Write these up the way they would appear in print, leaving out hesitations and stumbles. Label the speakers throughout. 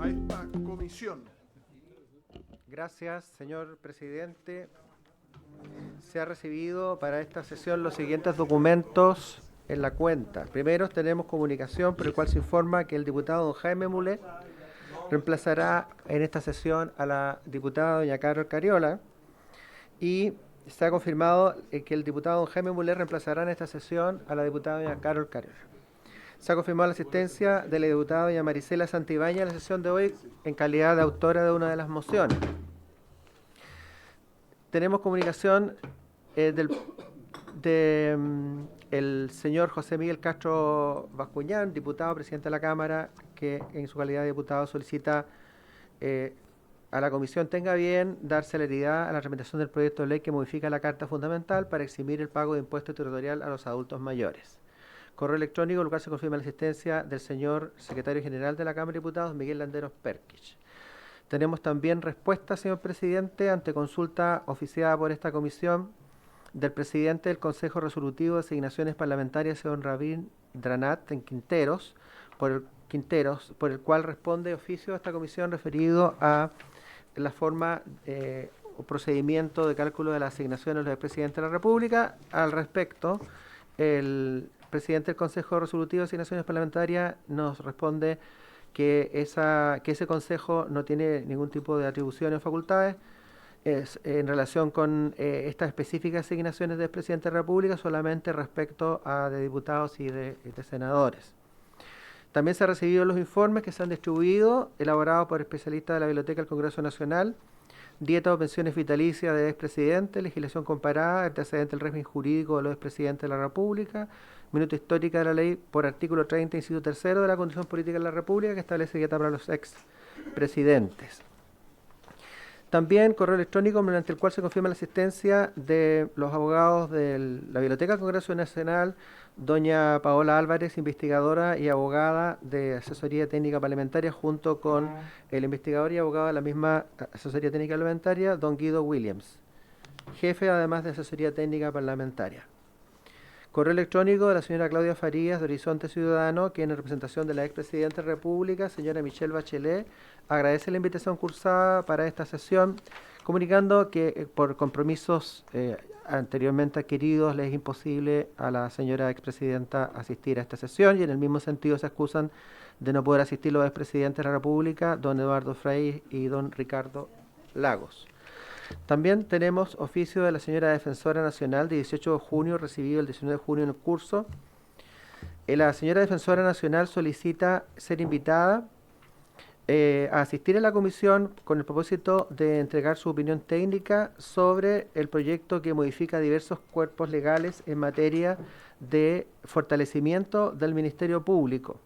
Speaker 1: a esta comisión.
Speaker 2: Gracias, señor presidente. Se ha recibido para esta sesión los siguientes documentos en la cuenta. Primero tenemos comunicación por el cual se informa que el diputado don Jaime Mulet reemplazará en esta sesión a la diputada doña Carol Cariola, y se ha confirmado que el diputado don Jaime Mulet reemplazará en esta sesión a la diputada doña Carol Cariola. Se ha confirmado la asistencia de la diputada doña Marisela Santibáñez a la sesión de hoy en calidad de autora de una de las mociones. Tenemos comunicación el señor José Miguel Castro Bascuñán, diputado, presidente de la Cámara, que en su calidad de diputado solicita a la comisión tenga bien dar celeridad a la tramitación del proyecto de ley que modifica la Carta Fundamental para eximir el pago de impuesto territorial a los adultos mayores. Correo electrónico, el cual se confirma la asistencia del señor secretario general de la Cámara de Diputados, Miguel Landeros Perkich. Tenemos también respuesta, señor presidente, ante consulta oficiada por esta comisión del presidente del Consejo Resolutivo de Asignaciones Parlamentarias, señor Rabín Dranat en Quinteros, por el cual responde oficio a esta comisión referido a la forma o procedimiento de cálculo de las asignaciones del presidente de la República. Al respecto, el presidente del Consejo Resolutivo de Asignaciones Parlamentarias nos responde que ese consejo no tiene ningún tipo de atribuciones o facultades en relación con estas específicas asignaciones del presidente de la República, solamente respecto a de diputados y de senadores. También se han recibido los informes que se han distribuido, elaborados por especialistas de la Biblioteca del Congreso Nacional: dieta o pensiones vitalicias de expresidente, legislación comparada, antecedente del régimen jurídico de los expresidentes de la República, minuto histórica de la ley por artículo 30, inciso tercero de la Constitución Política de la República, que establece dieta para los expresidentes. También correo electrónico mediante el cual se confirma la asistencia de los abogados de la Biblioteca del Congreso Nacional, doña Paola Álvarez, investigadora y abogada de Asesoría Técnica Parlamentaria, junto con el investigador y abogado de la misma Asesoría Técnica Parlamentaria, don Guido Williams, jefe además de Asesoría Técnica Parlamentaria. Correo electrónico de la señora Claudia Farías, de Horizonte Ciudadano, quien en representación de la expresidenta de la República, señora Michelle Bachelet, agradece la invitación cursada para esta sesión, comunicando que por compromisos anteriormente adquiridos le es imposible a la señora expresidenta asistir a esta sesión, y en el mismo sentido se excusan de no poder asistir los expresidentes de la República, don Eduardo Frei y don Ricardo Lagos. También tenemos oficio de la señora Defensora Nacional de 18 de junio, recibido el 19 de junio en el curso. La señora Defensora Nacional solicita ser invitada a asistir a la comisión con el propósito de entregar su opinión técnica sobre el proyecto que modifica diversos cuerpos legales en materia de fortalecimiento del Ministerio Público,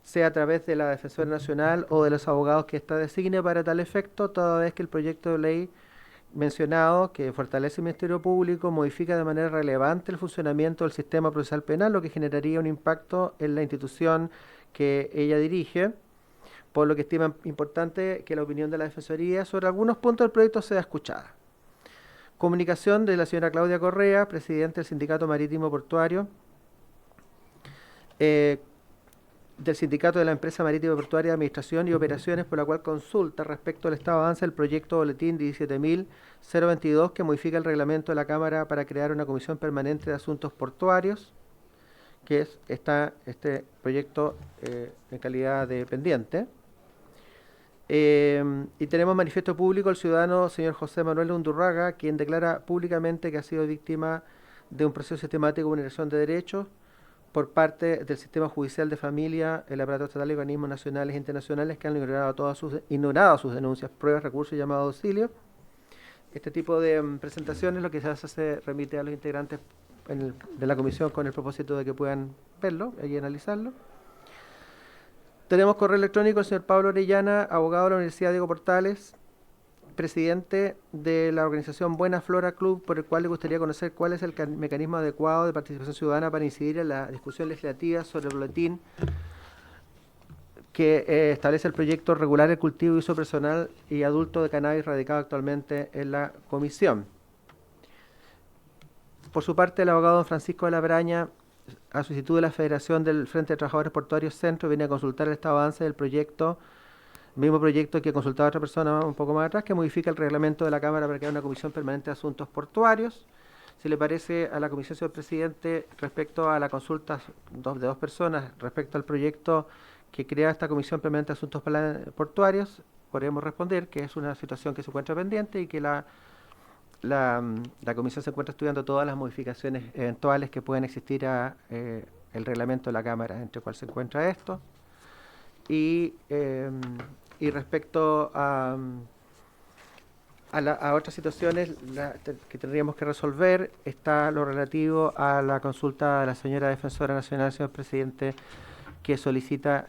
Speaker 2: sea a través de la Defensora Nacional o de los abogados que ésta designe para tal efecto, toda vez que el proyecto de ley mencionado, que fortalece el Ministerio Público, modifica de manera relevante el funcionamiento del sistema procesal penal, lo que generaría un impacto en la institución que ella dirige, por lo que estima importante que la opinión de la Defensoría sobre algunos puntos del proyecto sea escuchada. Comunicación de la señora Claudia Correa, presidente del Sindicato Marítimo Portuario, del Sindicato de la Empresa Marítima Portuaria de Administración y Operaciones, por la cual consulta respecto al estado de avance del proyecto boletín 17.022, que modifica el reglamento de la Cámara para crear una comisión permanente de asuntos portuarios, que está este proyecto en calidad de pendiente. Y tenemos manifiesto público el ciudadano señor José Manuel Undurraga, quien declara públicamente que ha sido víctima de un proceso sistemático de vulneración de derechos por parte del sistema judicial de familia, el aparato estatal y organismos nacionales e internacionales que han ignorado sus denuncias, pruebas, recursos y llamados de auxilio. Este tipo de presentaciones lo que se hace se remite a los integrantes de la comisión con el propósito de que puedan verlo y analizarlo. Tenemos correo electrónico del señor Pablo Orellana, abogado de la Universidad Diego Portales, presidente de la organización Buena Flora Club, por el cual le gustaría conocer cuál es el mecanismo adecuado de participación ciudadana para incidir en la discusión legislativa sobre el boletín que establece el proyecto regular el cultivo y uso personal y adulto de cannabis radicado actualmente en la comisión. Por su parte, el abogado don Francisco de la Braña, a solicitud de la Federación del Frente de Trabajadores Portuarios Centro, viene a consultar el estado de avance del proyecto mismo proyecto que consultaba a otra persona un poco más atrás, que modifica el reglamento de la Cámara para crear una comisión permanente de asuntos portuarios. Si le parece a la comisión, señor presidente, respecto a la consulta de dos personas, respecto al proyecto que crea esta comisión permanente de asuntos portuarios, podemos responder que es una situación que se encuentra pendiente y que la comisión se encuentra estudiando todas las modificaciones eventuales que pueden existir a el reglamento de la Cámara, entre cuál se encuentra esto. Y respecto a otras situaciones que tendríamos que resolver, está lo relativo a la consulta de la señora Defensora Nacional, señor presidente, que solicita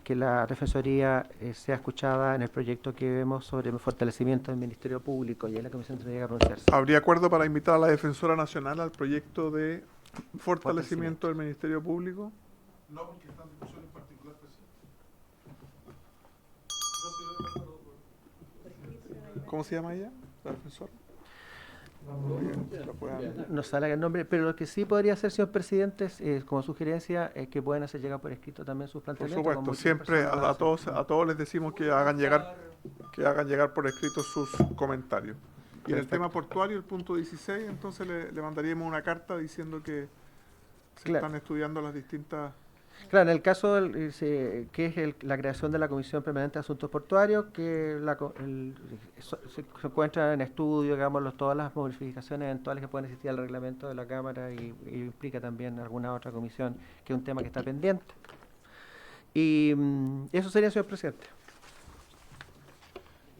Speaker 2: que la Defensoría sea escuchada en el proyecto que vemos sobre el fortalecimiento del Ministerio Público, y ahí la Comisión tendría que pronunciarse.
Speaker 1: ¿Habría acuerdo para invitar a la Defensora Nacional al proyecto de fortalecimiento del Ministerio Público?
Speaker 3: No, porque está en discusión en particular, presidente.
Speaker 1: ¿Cómo se llama ella, la defensora?
Speaker 2: No sale el nombre, pero lo que sí podría hacer, señor presidente, es, como sugerencia, es que pueden hacer llegar por escrito también sus
Speaker 1: Por
Speaker 2: planteamientos.
Speaker 1: supuesto, siempre a todos les decimos que hagan llegar por escrito sus comentarios. Y en el tema portuario, el punto 16, entonces le mandaríamos una carta diciendo que se están estudiando las distintas...
Speaker 2: Claro, en el caso que es la creación de la Comisión Permanente de Asuntos Portuarios, que se encuentra en estudio, digamos, todas las modificaciones eventuales que pueden existir al reglamento de la Cámara y implica también alguna otra comisión, que es un tema que está pendiente. Y eso sería, señor presidente.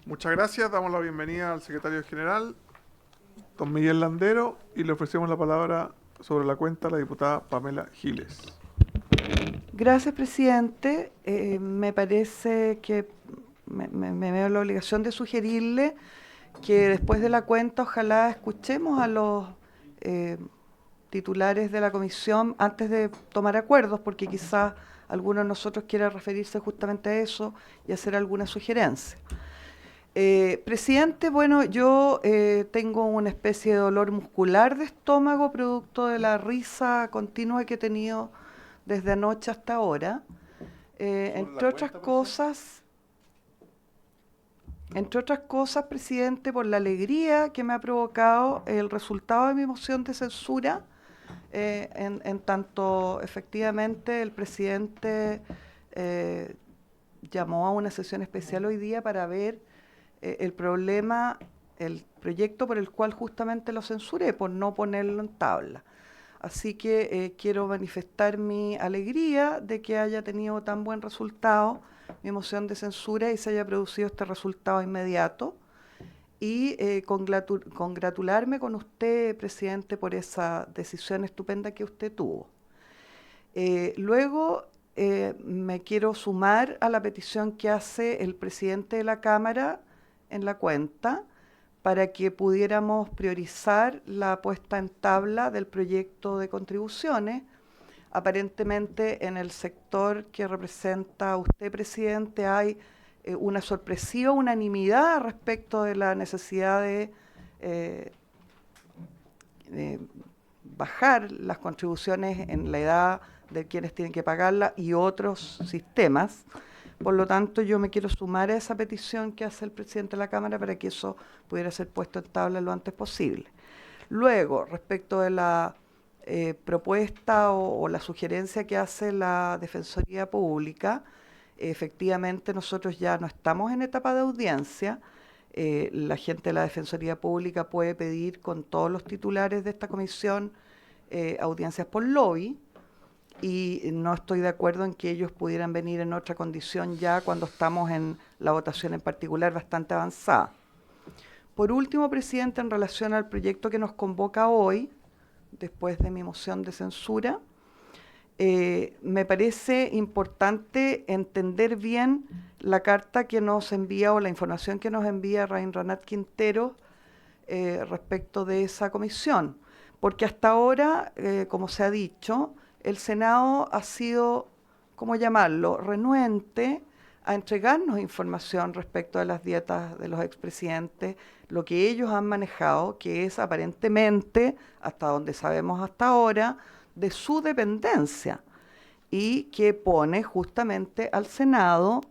Speaker 1: Muchas gracias, damos la bienvenida al secretario general, don Miguel Landero, y le ofrecemos la palabra sobre la cuenta a la diputada Pamela Giles.
Speaker 4: Gracias, presidente. Me parece que me veo la obligación de sugerirle que después de la cuenta ojalá escuchemos a los titulares de la comisión antes de tomar acuerdos, porque quizás alguno de nosotros quiera referirse justamente a eso y hacer alguna sugerencia. Presidente, bueno, yo tengo una especie de dolor muscular de estómago producto de la risa continua que he tenido desde anoche hasta ahora, entre otras cosas, presidente, por la alegría que me ha provocado el resultado de mi moción de censura, en tanto efectivamente el presidente llamó a una sesión especial hoy día para ver el proyecto por el cual justamente lo censuré, por no ponerlo en tabla. Así que quiero manifestar mi alegría de que haya tenido tan buen resultado mi moción de censura y se haya producido este resultado inmediato. Y congratularme con usted, presidente, por esa decisión estupenda que usted tuvo. Luego me quiero sumar a la petición que hace el presidente de la Cámara en la cuenta, para que pudiéramos priorizar la puesta en tabla del proyecto de contribuciones. Aparentemente en el sector que representa usted, presidente, hay una sorpresiva unanimidad respecto de la necesidad de bajar las contribuciones en la edad de quienes tienen que pagarla y otros sistemas. Por lo tanto, yo me quiero sumar a esa petición que hace el presidente de la Cámara para que eso pudiera ser puesto en tabla lo antes posible. Luego, respecto de la propuesta o la sugerencia que hace la Defensoría Pública, efectivamente nosotros ya no estamos en etapa de audiencia. La gente de la Defensoría Pública puede pedir con todos los titulares de esta comisión audiencias por lobby, y no estoy de acuerdo en que ellos pudieran venir en otra condición ya cuando estamos en la votación en particular bastante avanzada. Por último, presidente, en relación al proyecto que nos convoca hoy, después de mi moción de censura, me parece importante entender bien la carta que nos envía o la información que nos envía Rabindranath Quintero respecto de esa comisión, porque hasta ahora, como se ha dicho, el Senado ha sido, ¿cómo llamarlo?, renuente a entregarnos información respecto de las dietas de los expresidentes, lo que ellos han manejado, que es aparentemente, hasta donde sabemos hasta ahora, de su dependencia, y que pone justamente al Senado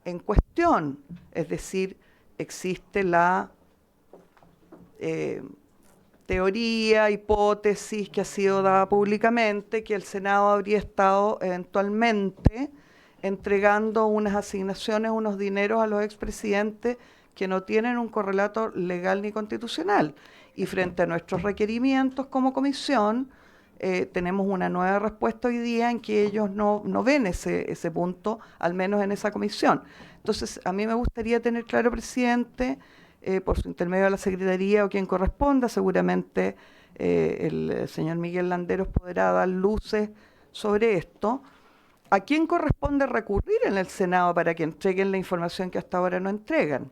Speaker 4: en cuestión. Es decir, existe la teoría, hipótesis que ha sido dada públicamente, que el Senado habría estado eventualmente entregando unas asignaciones, unos dineros a los expresidentes que no tienen un correlato legal ni constitucional. Y frente a nuestros requerimientos como comisión, tenemos una nueva respuesta hoy día en que ellos no ven ese punto, al menos en esa comisión. Entonces, a mí me gustaría tener claro, presidente, por su intermedio de la Secretaría o quien corresponda, seguramente el señor Miguel Landeros podrá dar luces sobre esto. ¿A quién corresponde recurrir en el Senado para que entreguen la información que hasta ahora no entregan?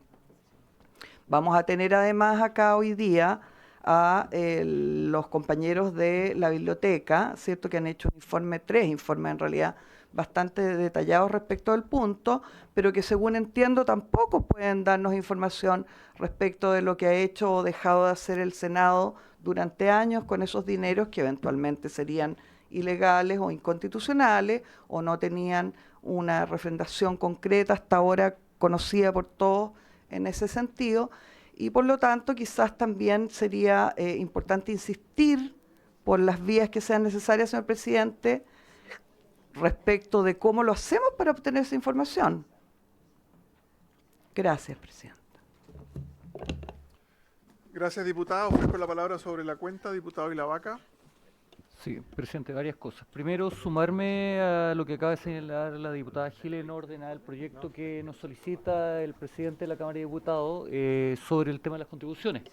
Speaker 4: Vamos a tener además acá hoy día a los compañeros de la biblioteca, ¿cierto?, que han hecho un informe, 3 informes en realidad bastante detallados respecto al punto, pero que según entiendo tampoco pueden darnos información respecto de lo que ha hecho o dejado de hacer el Senado durante años con esos dineros que eventualmente serían ilegales o inconstitucionales o no tenían una refrendación concreta hasta ahora conocida por todos en ese sentido. Y por lo tanto, quizás también sería importante insistir por las vías que sean necesarias, señor presidente, respecto de cómo lo hacemos para obtener esa información. Gracias, presidente.
Speaker 1: Gracias, diputado. Ofrezco la palabra sobre la cuenta, diputado Ilavaca.
Speaker 5: Sí, presidente, varias cosas. Primero, sumarme a lo que acaba de señalar la diputada Giles en orden al proyecto que nos solicita el presidente de la Cámara de Diputados sobre el tema de las contribuciones.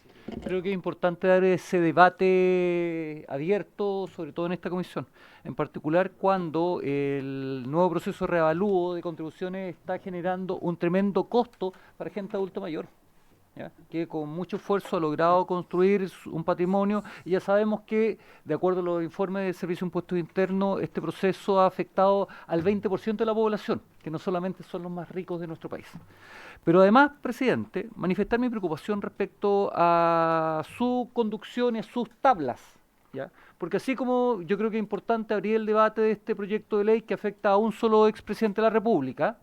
Speaker 5: Creo que es importante dar ese debate abierto, sobre todo en esta comisión, en particular cuando el nuevo proceso de reavalúo de contribuciones está generando un tremendo costo para gente adulta mayor, ¿ya?, que con mucho esfuerzo ha logrado construir un patrimonio, y ya sabemos que, de acuerdo a los informes del Servicio de Impuestos Internos, este proceso ha afectado al 20% de la población, que no solamente son los más ricos de nuestro país. Pero además, presidente, manifestar mi preocupación respecto a su conducción y a sus tablas, ¿ya? Porque así como yo creo que es importante abrir el debate de este proyecto de ley que afecta a un solo expresidente de la República,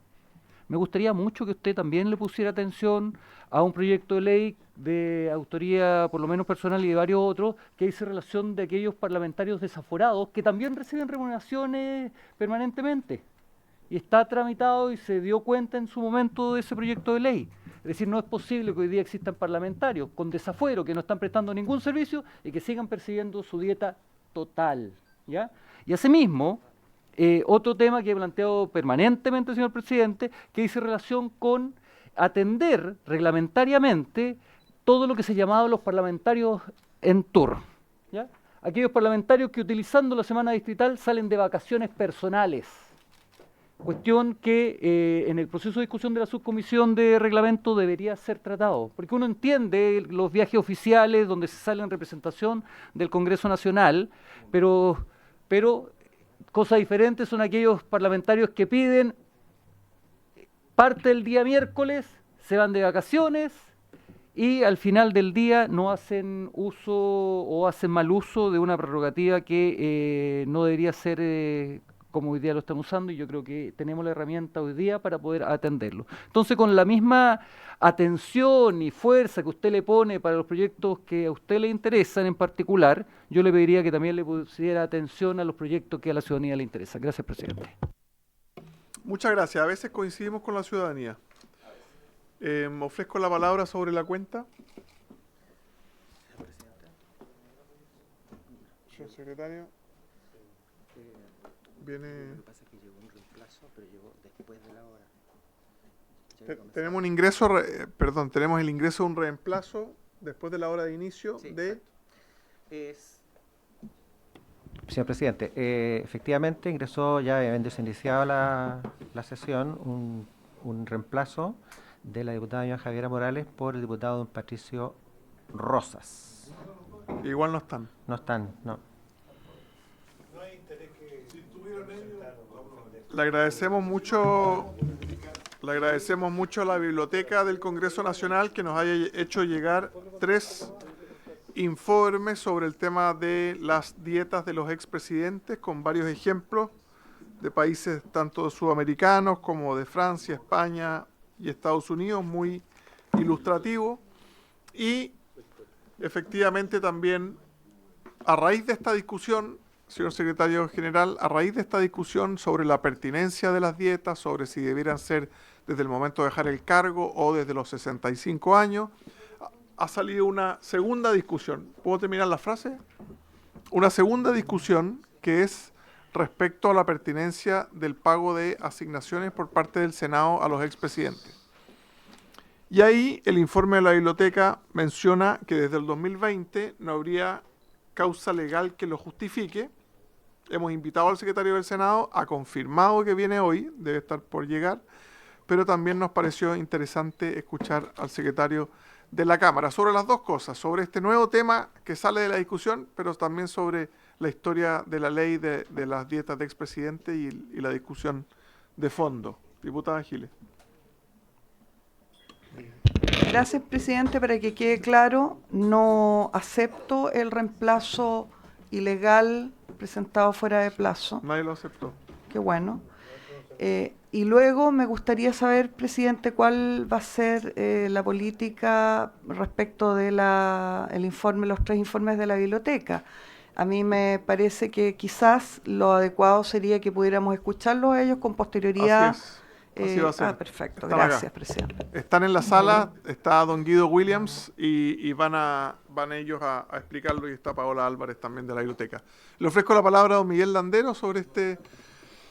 Speaker 5: me gustaría mucho que usted también le pusiera atención a un proyecto de ley de autoría, por lo menos personal, y de varios otros, que dice relación de aquellos parlamentarios desaforados que también reciben remuneraciones permanentemente. Y está tramitado y se dio cuenta en su momento de ese proyecto de ley. Es decir, no es posible que hoy día existan parlamentarios con desafuero que no están prestando ningún servicio y que sigan percibiendo su dieta total, ¿ya? Y asimismo, otro tema que he planteado permanentemente, señor presidente, que dice relación con atender reglamentariamente todo lo que se llamaba los parlamentarios en tour, ¿ya? Aquellos parlamentarios que utilizando la semana distrital salen de vacaciones personales. Cuestión que en el proceso de discusión de la subcomisión de reglamento debería ser tratado, porque uno entiende los viajes oficiales donde se sale en representación del Congreso Nacional, pero cosas diferentes son aquellos parlamentarios que piden parte del día miércoles, se van de vacaciones y al final del día no hacen uso o hacen mal uso de una prerrogativa que no debería ser como hoy día lo están usando, y yo creo que tenemos la herramienta hoy día para poder atenderlo. Entonces, con la misma atención y fuerza que usted le pone para los proyectos que a usted le interesan en particular, yo le pediría que también le pusiera atención a los proyectos que a la ciudadanía le interesan. Gracias, presidente.
Speaker 1: Muchas gracias. A veces coincidimos con la ciudadanía. Ofrezco la palabra sobre la cuenta. Señor secretario. Viene...
Speaker 2: Lo que pasa es que llegó un reemplazo, pero llegó después de la hora.
Speaker 1: Tenemos un ingreso, tenemos el ingreso de un reemplazo después de la hora de inicio de...
Speaker 2: Señor presidente, efectivamente ingresó, ya habiéndose iniciado la sesión, un reemplazo de la diputada doña Javiera Morales por el diputado don Patricio Rosas.
Speaker 1: Igual no están.
Speaker 2: No están, no.
Speaker 1: Le agradecemos mucho a la Biblioteca del Congreso Nacional que nos haya hecho llegar 3 informes sobre el tema de las dietas de los expresidentes, con varios ejemplos de países tanto sudamericanos como de Francia, España, y Estados Unidos, muy ilustrativo. Y efectivamente también, a raíz de esta discusión, señor secretario general, a raíz de esta discusión sobre la pertinencia de las dietas, sobre si debieran ser desde el momento de dejar el cargo o desde los 65 años, ha salido una segunda discusión. ¿Puedo terminar la frase? Una segunda discusión que es respecto a la pertinencia del pago de asignaciones por parte del Senado a los expresidentes. Y ahí el informe de la biblioteca menciona que desde el 2020 no habría causa legal que lo justifique. Hemos invitado al secretario del Senado, ha confirmado que viene hoy, debe estar por llegar, pero también nos pareció interesante escuchar al secretario de la Cámara sobre las dos cosas, sobre este nuevo tema que sale de la discusión, pero también sobre la historia de la ley de las dietas de expresidente y la discusión de fondo. Diputada Giles.
Speaker 4: Gracias, presidente. Para que quede claro, no acepto el reemplazo ilegal presentado fuera de plazo.
Speaker 1: Nadie lo aceptó.
Speaker 4: Qué bueno. Y luego me gustaría saber, presidente, cuál va a ser la política respecto de el informe, los 3 informes de la biblioteca. A mí me parece que quizás lo adecuado sería que pudiéramos escucharlos a ellos con posterioridad.
Speaker 1: Así es. Así va a ser.
Speaker 4: Perfecto.
Speaker 1: Están
Speaker 4: Gracias,
Speaker 1: acá.
Speaker 4: presidente.
Speaker 1: Están en la sala, está don Guido Williams y van ellos a explicarlo, y está Paola Álvarez también de la biblioteca. Le ofrezco la palabra a don Miguel Landero sobre este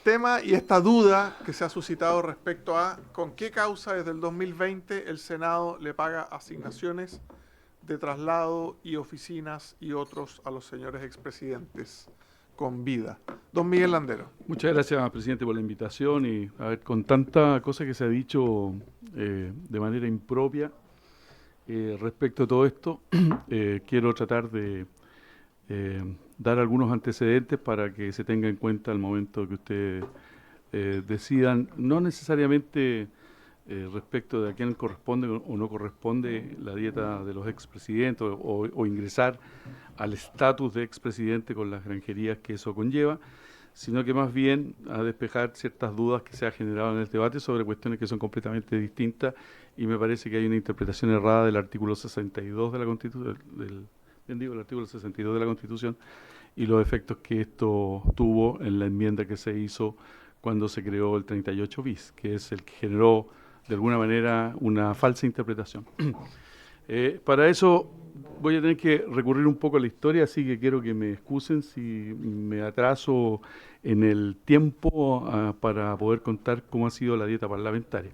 Speaker 1: tema y esta duda que se ha suscitado respecto a con qué causa desde el 2020 el Senado le paga asignaciones de traslado y oficinas y otros a los señores expresidentes con vida. Don Miguel Landero.
Speaker 6: Muchas gracias, presidente, por la invitación y a ver, con tanta cosa que se ha dicho de manera impropia respecto a todo esto, quiero tratar de dar algunos antecedentes para que se tenga en cuenta al momento que ustedes decidan, no necesariamente respecto de a quién corresponde o no corresponde la dieta de los expresidentes o ingresar al estatus de expresidente con las granjerías que eso conlleva, sino que más bien a despejar ciertas dudas que se han generado en el debate sobre cuestiones que son completamente distintas, y me parece que hay una interpretación errada del artículo 62 de la Constitución, el artículo 62 de la Constitución, y los efectos que esto tuvo en la enmienda que se hizo cuando se creó el 38 bis, que es el que generó de alguna manera una falsa interpretación. Para eso voy a tener que recurrir un poco a la historia, así que quiero que me excusen si me atraso en el tiempo para poder contar cómo ha sido la dieta parlamentaria.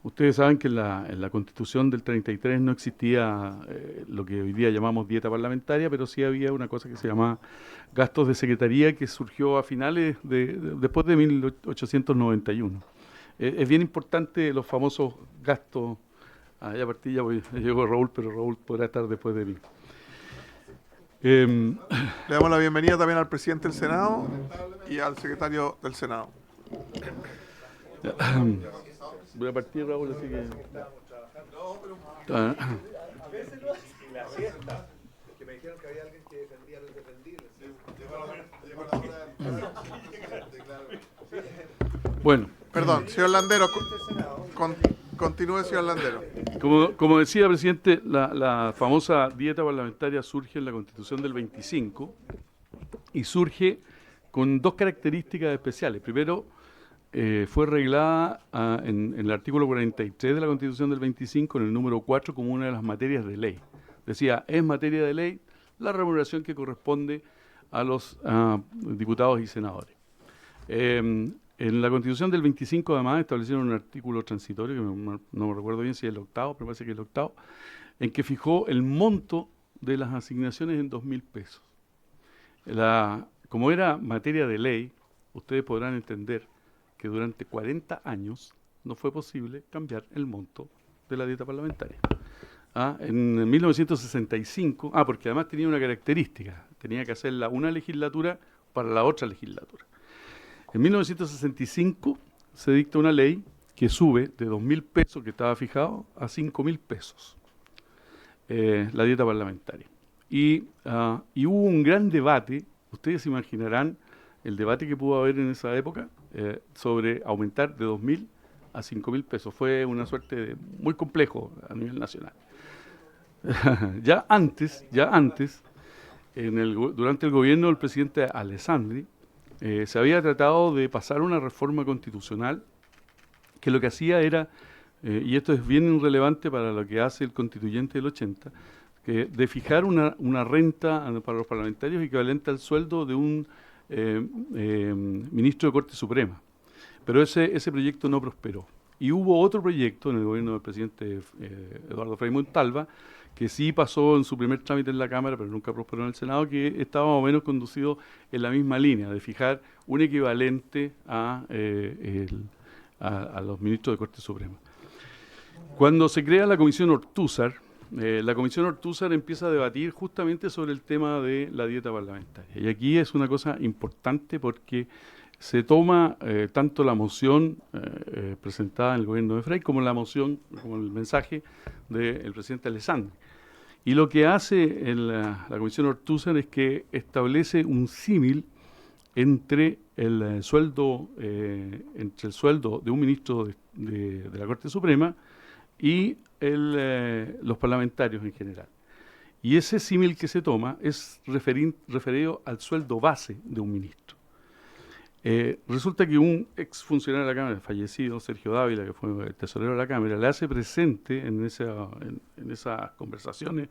Speaker 6: Ustedes saben que en la Constitución del 33 no existía lo que hoy día llamamos dieta parlamentaria, pero sí había una cosa que se llamaba gastos de secretaría, que surgió a finales después de 1891. Es bien importante los famosos gastos. Ya partí, ya llegó Raúl, pero Raúl podrá estar después de mí.
Speaker 1: Le damos la bienvenida también al presidente del Senado y al secretario del Senado.
Speaker 6: Voy a partir, Raúl, así que...
Speaker 3: Que me dijeron que había alguien que defendía los defendibles.
Speaker 6: Bueno.
Speaker 1: Perdón, señor Landero, continúe, señor Landero.
Speaker 6: Como decía, presidente, la famosa dieta parlamentaria surge en la Constitución del 25 y surge con 2 características especiales. Primero, fue reglada en el artículo 43 de la Constitución del 25, en el número 4, como una de las materias de ley. Decía, es materia de ley la remuneración que corresponde a los diputados y senadores. En la Constitución del 25, además, establecieron un artículo transitorio, que no me recuerdo bien si es el 8º, pero parece que es el 8º, en que fijó el monto de las asignaciones en 2.000 pesos. Como era materia de ley, ustedes podrán entender que durante 40 años no fue posible cambiar el monto de la dieta parlamentaria. En 1965, porque además tenía una característica, tenía que hacerla una legislatura para la otra legislatura. En 1965 se dicta una ley que sube de 2.000 pesos, que estaba fijado, a 5.000 pesos, la dieta parlamentaria. Y hubo un gran debate, ustedes imaginarán el debate que pudo haber en esa época, sobre aumentar de 2.000 a 5.000 pesos. Fue una suerte muy complejo a nivel nacional. Ya antes, durante el gobierno del presidente Alessandri, se había tratado de pasar una reforma constitucional que lo que hacía era, y esto es bien relevante para lo que hace el constituyente del 80, de fijar una renta para los parlamentarios equivalente al sueldo de un ministro de Corte Suprema. Pero ese proyecto no prosperó. Y hubo otro proyecto en el gobierno del presidente Eduardo Frei Montalva, que sí pasó en su primer trámite en la Cámara, pero nunca prosperó en el Senado, que estaba más o menos conducido en la misma línea, de fijar un equivalente a los ministros de Corte Suprema. Cuando se crea la Comisión Ortúzar empieza a debatir justamente sobre el tema de la dieta parlamentaria. Y aquí es una cosa importante porque se toma tanto la moción presentada en el gobierno de Frei como la moción, como el mensaje del presidente Alessandri. Y lo que hace en la Comisión Ortúzar es que establece un símil entre el sueldo de un ministro de la Corte Suprema y los parlamentarios en general. Y ese símil que se toma es referido al sueldo base de un ministro. Resulta que un exfuncionario de la Cámara, fallecido, Sergio Dávila, que fue el tesorero de la Cámara, le hace presente en esas conversaciones,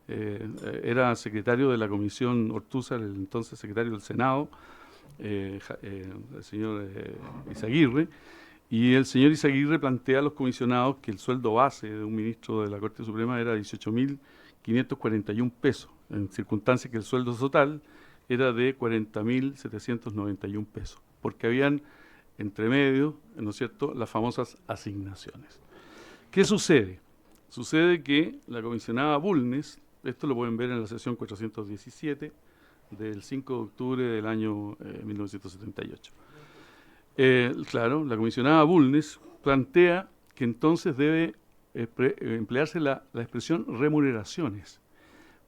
Speaker 6: era secretario de la Comisión Ortúzar, el entonces secretario del Senado, el señor Izaguirre, y el señor Izaguirre plantea a los comisionados que el sueldo base de un ministro de la Corte Suprema era 18.541 pesos, en circunstancias que el sueldo total era de 40.791 pesos, porque habían entre medio, ¿no es cierto?, las famosas asignaciones. ¿Qué sucede? Sucede que la comisionada Bulnes, esto lo pueden ver en la sesión 417 del 5 de octubre del año 1978. Claro, la comisionada Bulnes plantea que entonces debe emplearse la expresión remuneraciones,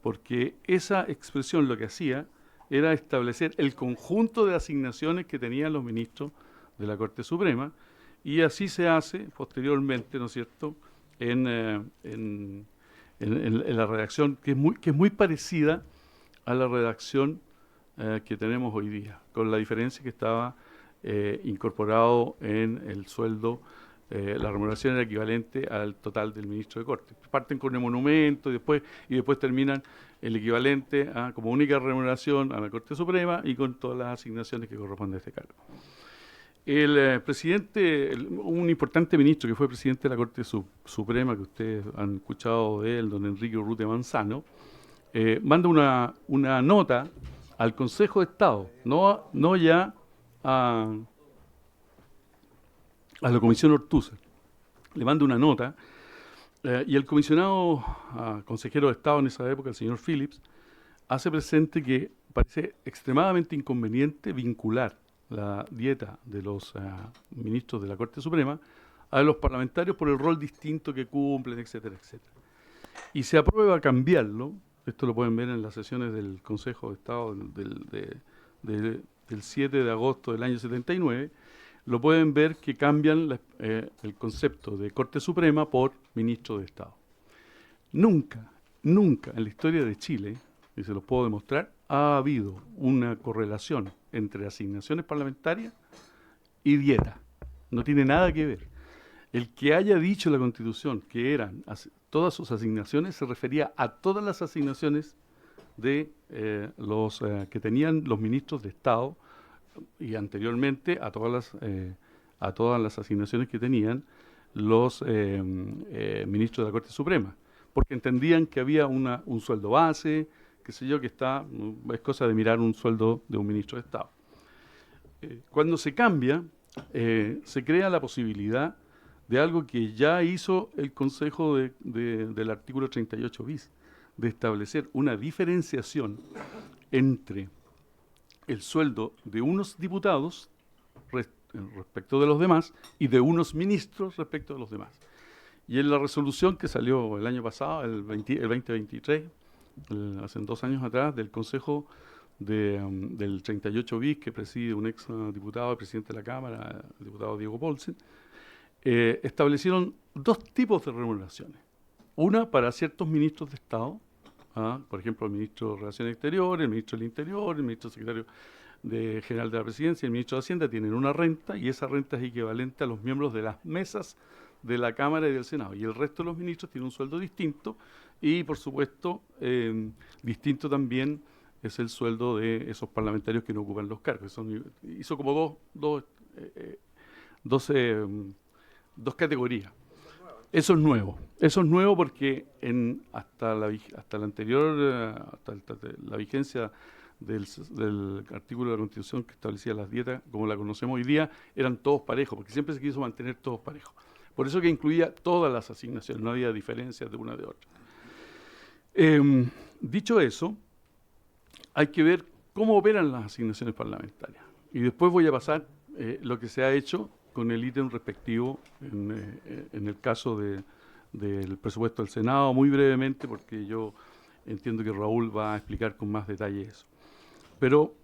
Speaker 6: porque esa expresión lo que hacía era establecer el conjunto de asignaciones que tenían los ministros de la Corte Suprema, y así se hace posteriormente, ¿no es cierto?, en la redacción que es muy parecida a la redacción que tenemos hoy día, con la diferencia que estaba incorporado en el sueldo, la remuneración era equivalente al total del ministro de Corte. Parten con el monumento y después terminan el equivalente como única remuneración a la Corte Suprema y con todas las asignaciones que corresponden a este cargo. El presidente, un importante ministro que fue presidente de la Corte Suprema, que ustedes han escuchado de él, don Enrique Urrutia Manzano, manda una nota al Consejo de Estado, no ya a la Comisión Ortúzar. Le manda una nota y el comisionado consejero de Estado en esa época, el señor Phillips, hace presente que parece extremadamente inconveniente vincular la dieta de los ministros de la Corte Suprema a los parlamentarios por el rol distinto que cumplen, etcétera, etcétera. Y se aprueba cambiarlo, esto lo pueden ver en las sesiones del Consejo de Estado del 7 de agosto del año 79, lo pueden ver que cambian el concepto de Corte Suprema por ministro de Estado. Nunca en la historia de Chile, y se los puedo demostrar, ha habido una correlación entre asignaciones parlamentarias y dieta. No tiene nada que ver. El que haya dicho la Constitución que eran todas sus asignaciones se refería a todas las asignaciones de los que tenían los ministros de Estado y anteriormente a todas las asignaciones que tenían los ministros de la Corte Suprema, porque entendían que había un sueldo base, qué sé yo, es cosa de mirar un sueldo de un ministro de Estado. Cuando se cambia, se crea la posibilidad de algo que ya hizo el Consejo del artículo 38 bis, de establecer una diferenciación entre el sueldo de unos diputados respecto de los demás y de unos ministros respecto de los demás. Y en la resolución que salió el año pasado, el 2023, hace 2 años atrás, del Consejo del 38 bis, que preside un ex diputado, el presidente de la Cámara, el diputado Diego Paulsen, establecieron dos tipos de remuneraciones. Una para ciertos ministros de Estado, por ejemplo, el ministro de Relaciones Exteriores, el ministro del Interior, el ministro secretario general de la Presidencia y el ministro de Hacienda tienen una renta, y esa renta es equivalente a los miembros de las mesas de la Cámara y del Senado. Y el resto de los ministros tienen un sueldo distinto y, por supuesto, distinto también es el sueldo de esos parlamentarios que no ocupan los cargos. Hizo como dos categorías. Eso es nuevo porque hasta la vigencia del artículo de la Constitución que establecía las dietas, como la conocemos hoy día, eran todos parejos, porque siempre se quiso mantener todos parejos. Por eso que incluía todas las asignaciones, no había diferencias de una de otra. Dicho eso, hay que ver cómo operan las asignaciones parlamentarias. Y después voy a pasar lo que se ha hecho con el ítem respectivo en el caso del presupuesto del Senado, muy brevemente, porque yo entiendo que Raúl va a explicar con más detalle eso. Pero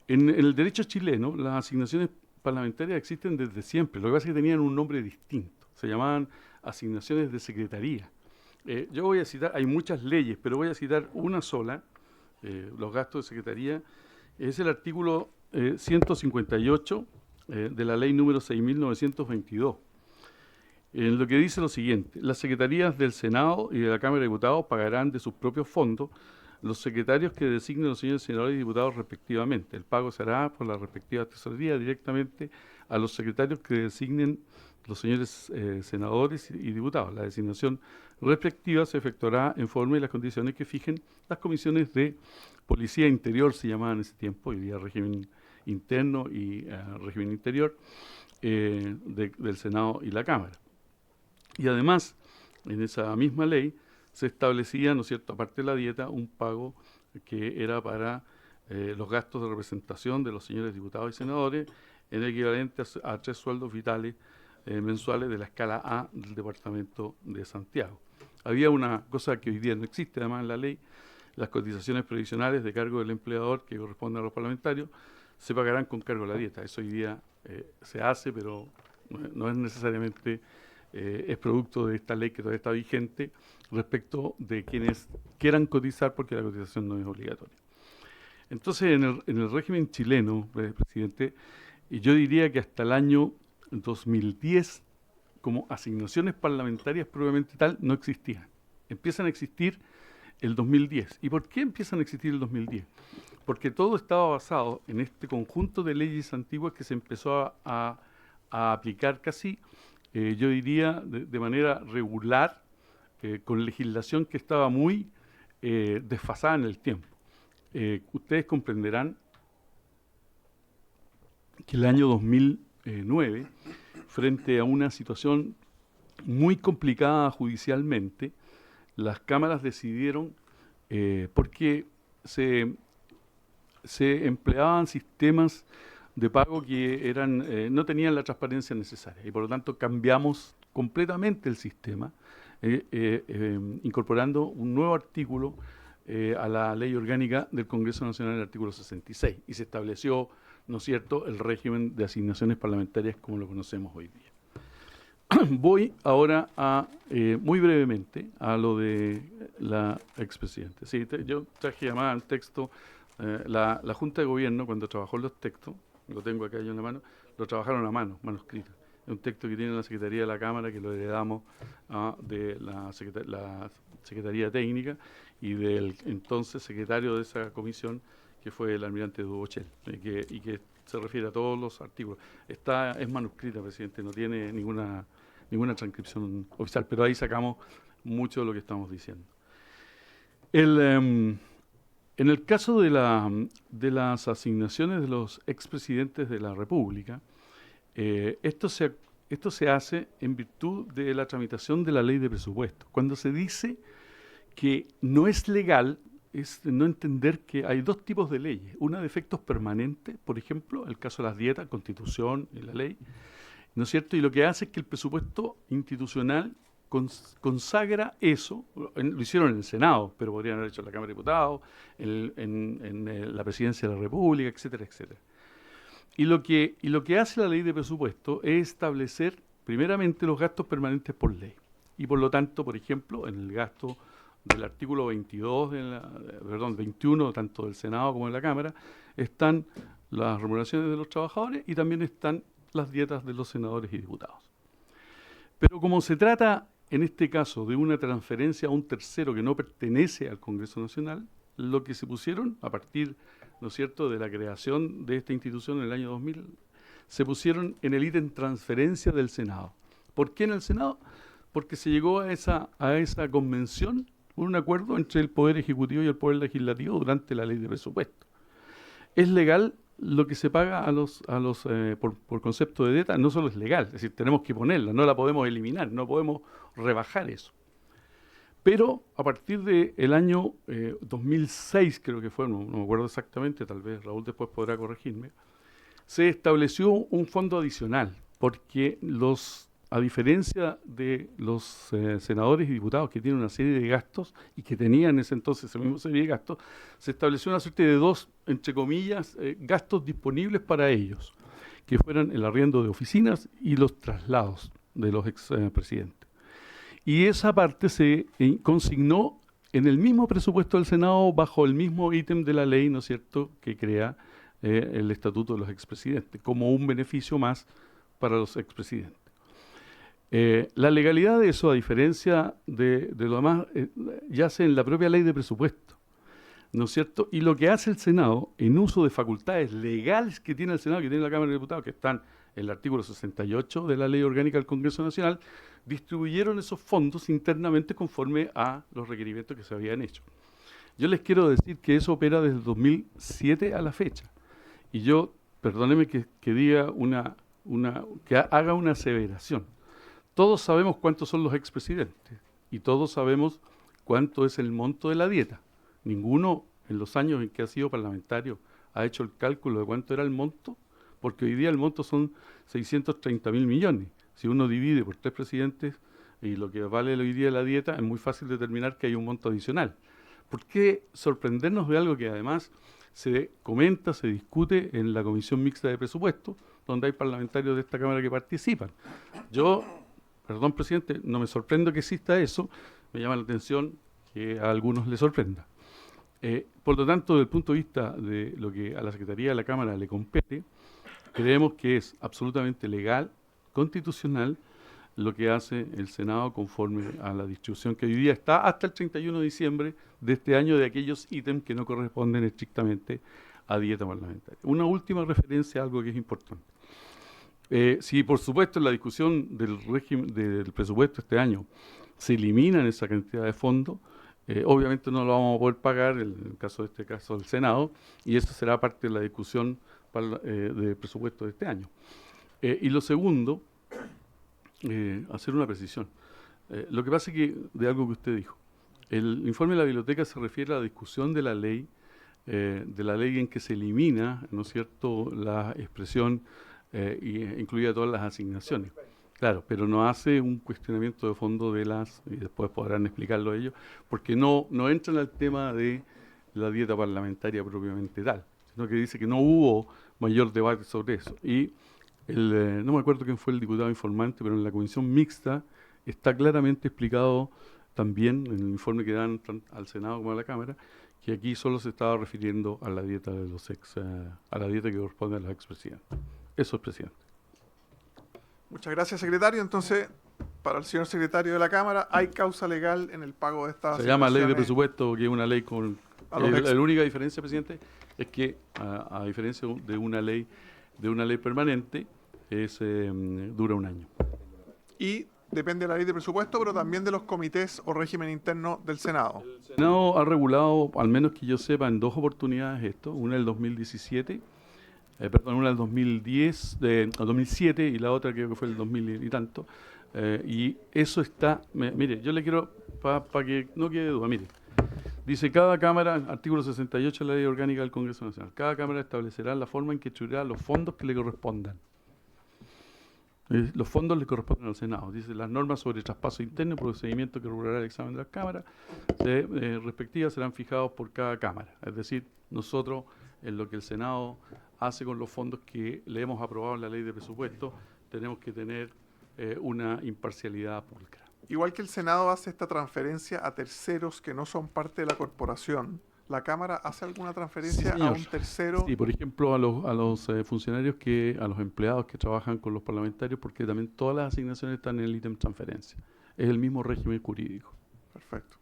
Speaker 6: en el derecho chileno, las asignaciones parlamentarias existen desde siempre. Lo que pasa es que tenían un nombre distinto. Se llamaban asignaciones de secretaría. Yo voy a citar, hay muchas leyes, pero voy a citar una sola, los gastos de secretaría. Es el artículo 158 de la ley número 6.922. En lo que dice lo siguiente: las secretarías del Senado y de la Cámara de Diputados pagarán de sus propios fondos los secretarios que designen los señores senadores y diputados respectivamente. El pago se hará por la respectiva tesorería directamente a los secretarios que designen los señores senadores y diputados. La designación respectiva se efectuará en forma y las condiciones que fijen las comisiones de Policía Interior, se llamaban en ese tiempo, hoy día régimen interno y régimen interior, del Senado y la Cámara. Y además, en esa misma ley, se establecía, ¿no es cierto?, aparte de la dieta, un pago que era para los gastos de representación de los señores diputados y senadores, en equivalente a 3 sueldos vitales mensuales de la escala A del Departamento de Santiago. Había una cosa que hoy día no existe, además, en la ley: las cotizaciones previsionales de cargo del empleador que corresponden a los parlamentarios se pagarán con cargo a la dieta. Eso hoy día se hace, pero no es necesariamente es producto de esta ley que todavía está vigente respecto de quienes quieran cotizar, porque la cotización no es obligatoria. Entonces, en el régimen chileno, presidente, yo diría que hasta el año 2010, como asignaciones parlamentarias propiamente tal, no existían. Empiezan a existir el 2010. ¿Y por qué empiezan a existir el 2010? Porque todo estaba basado en este conjunto de leyes antiguas que se empezó a aplicar casi, yo diría, de manera regular, con legislación que estaba muy desfasada en el tiempo. Ustedes comprenderán que el año 2009, frente a una situación muy complicada judicialmente, las cámaras decidieron, porque se empleaban sistemas de pago que no tenían la transparencia necesaria, y por lo tanto cambiamos completamente el sistema, incorporando un nuevo artículo a la ley orgánica del Congreso Nacional, el artículo 66, y se estableció, ¿no es cierto?, el régimen de asignaciones parlamentarias como lo conocemos hoy día. Voy ahora muy brevemente, a lo de la expresidente. Sí, yo traje llamada al texto, la Junta de Gobierno, cuando trabajó los textos, lo tengo acá yo en la mano, lo trabajaron a mano, manuscrito. Es un texto que tiene la Secretaría de la Cámara, que lo heredamos de la Secretaría Técnica y del entonces secretario de esa comisión, que fue el almirante Dubochel, y que se refiere a todos los artículos. Es manuscrita, presidente, no tiene ninguna transcripción oficial, pero ahí sacamos mucho de lo que estamos diciendo. En el caso de las asignaciones de los expresidentes de la República, esto se hace en virtud de la tramitación de la ley de presupuesto. Cuando se dice que no es legal, es no entender que hay dos tipos de leyes: una de efectos permanentes, por ejemplo, el caso de las dietas, Constitución y la ley, ¿no es cierto? Y lo que hace es que el presupuesto institucional consagra eso. Lo hicieron en el Senado, pero podrían haber hecho en la Cámara de Diputados, en la Presidencia de la República, etcétera, etcétera. Y lo que hace la ley de presupuesto es establecer primeramente los gastos permanentes por ley. Y por lo tanto, por ejemplo, en el gasto del artículo 21, tanto del Senado como de la Cámara, están las remuneraciones de los trabajadores y también están las dietas de los senadores y diputados. Pero como se trata, en este caso, de una transferencia a un tercero que no pertenece al Congreso Nacional, lo que se pusieron a partir, ¿no es cierto?, de la creación de esta institución en el año 2000, se pusieron en el ítem transferencia del Senado. ¿Por qué en el Senado? Porque se llegó a esa convención, un acuerdo entre el Poder Ejecutivo y el Poder Legislativo durante la ley de presupuesto. ¿Es legal lo que se paga por concepto de dieta? No solo es legal, es decir, tenemos que ponerla, no la podemos eliminar, no podemos rebajar eso. Pero a partir del año 2006, creo que fue, no me acuerdo exactamente, tal vez Raúl después podrá corregirme, se estableció un fondo adicional, porque a diferencia de los senadores y diputados que tienen una serie de gastos y que tenían en ese entonces esa misma serie de gastos, se estableció una suerte de dos, entre comillas, gastos disponibles para ellos, que fueran el arriendo de oficinas y los traslados de los expresidentes. Y esa parte se consignó en el mismo presupuesto del Senado bajo el mismo ítem de la ley, ¿no es cierto?, que crea el estatuto de los expresidentes, como un beneficio más para los expresidentes. La legalidad de eso, a diferencia de lo demás, yace en la propia ley de presupuesto, ¿no es cierto? Y lo que hace el Senado, en uso de facultades legales que tiene el Senado, que tiene la Cámara de Diputados, que están en el artículo 68 de la Ley Orgánica del Congreso Nacional, distribuyeron esos fondos internamente conforme a los requerimientos que se habían hecho. Yo les quiero decir que eso opera desde el 2007 a la fecha. Y yo, perdónenme que diga que haga una aseveración. Todos sabemos cuántos son los expresidentes y todos sabemos cuánto es el monto de la dieta. Ninguno en los años en que ha sido parlamentario ha hecho el cálculo de cuánto era el monto, porque hoy día el monto son 630.000 millones. Si uno divide por 3 presidentes y lo que vale hoy día la dieta, es muy fácil determinar que hay un monto adicional. ¿Por qué sorprendernos de algo que además se comenta, se discute en la Comisión Mixta de Presupuesto, donde hay parlamentarios de esta Cámara que participan? Yo, perdón, presidente, no me sorprendo que exista eso, me llama la atención que a algunos les sorprenda. Por lo tanto, desde el punto de vista de lo que a la Secretaría de la Cámara le compete, creemos que es absolutamente legal, constitucional, lo que hace el Senado conforme a la distribución que hoy día está hasta el 31 de diciembre de este año de aquellos ítems que no corresponden estrictamente a dieta parlamentaria. Una última referencia a algo que es importante. Si por supuesto en la discusión del régimen del presupuesto este año se eliminan esa cantidad de fondos, obviamente no lo vamos a poder pagar, en el caso de este caso del Senado, y eso será parte de la discusión de presupuesto de este año. Y lo segundo, hacer una precisión. Lo que pasa es que, de algo que usted dijo, el informe de la biblioteca se refiere a la discusión de la ley en que se elimina, ¿no es cierto?, la expresión incluida todas las asignaciones. Claro, pero no hace un cuestionamiento de fondo de y después podrán explicarlo ellos, porque no entran al tema de la dieta parlamentaria propiamente tal, sino que dice que no hubo mayor debate sobre eso. Y no me acuerdo quién fue el diputado informante, pero en la comisión mixta está claramente explicado también en el informe que dan al Senado como a la Cámara, que aquí solo se estaba refiriendo a la dieta de los a la dieta que corresponde a los expresidentes. Eso es, presidente.
Speaker 1: Muchas gracias, secretario. Entonces, para el señor secretario de la Cámara, ¿hay causa legal en el pago de estas
Speaker 6: Se llama ley de
Speaker 1: asignaciones
Speaker 6: presupuesto, que es una ley con... La única diferencia, presidente, es que a diferencia de una ley permanente, dura un año.
Speaker 1: Y depende de la ley de presupuesto, pero también de los comités o régimen interno del Senado?
Speaker 6: El Senado ha regulado, al menos que yo sepa, en 2 oportunidades esto, una del 2017, una del 2007 y la otra creo que fue el 2000 y tanto. Y eso está, mire, yo le quiero, para que no quede duda, mire, dice cada Cámara, artículo 68 de la Ley Orgánica del Congreso Nacional, cada Cámara establecerá la forma en que distribuirá los fondos que le correspondan. Los fondos le corresponden al Senado. Dice las normas sobre traspaso interno y procedimiento que regulará el examen de las cámaras respectivas serán fijados por cada Cámara. Es decir, nosotros, en lo que el Senado hace con los fondos que le hemos aprobado en la ley de presupuesto, tenemos que tener una imparcialidad pulcra.
Speaker 1: Igual que el Senado hace esta transferencia a terceros que no son parte de la corporación, ¿la Cámara hace alguna transferencia
Speaker 6: Sí,
Speaker 1: a
Speaker 6: señor.
Speaker 1: un tercero?
Speaker 6: Sí, por ejemplo, a los funcionarios, a los empleados que trabajan con los parlamentarios, porque también todas las asignaciones están en el ítem transferencia. Es el mismo régimen jurídico.
Speaker 1: Perfecto.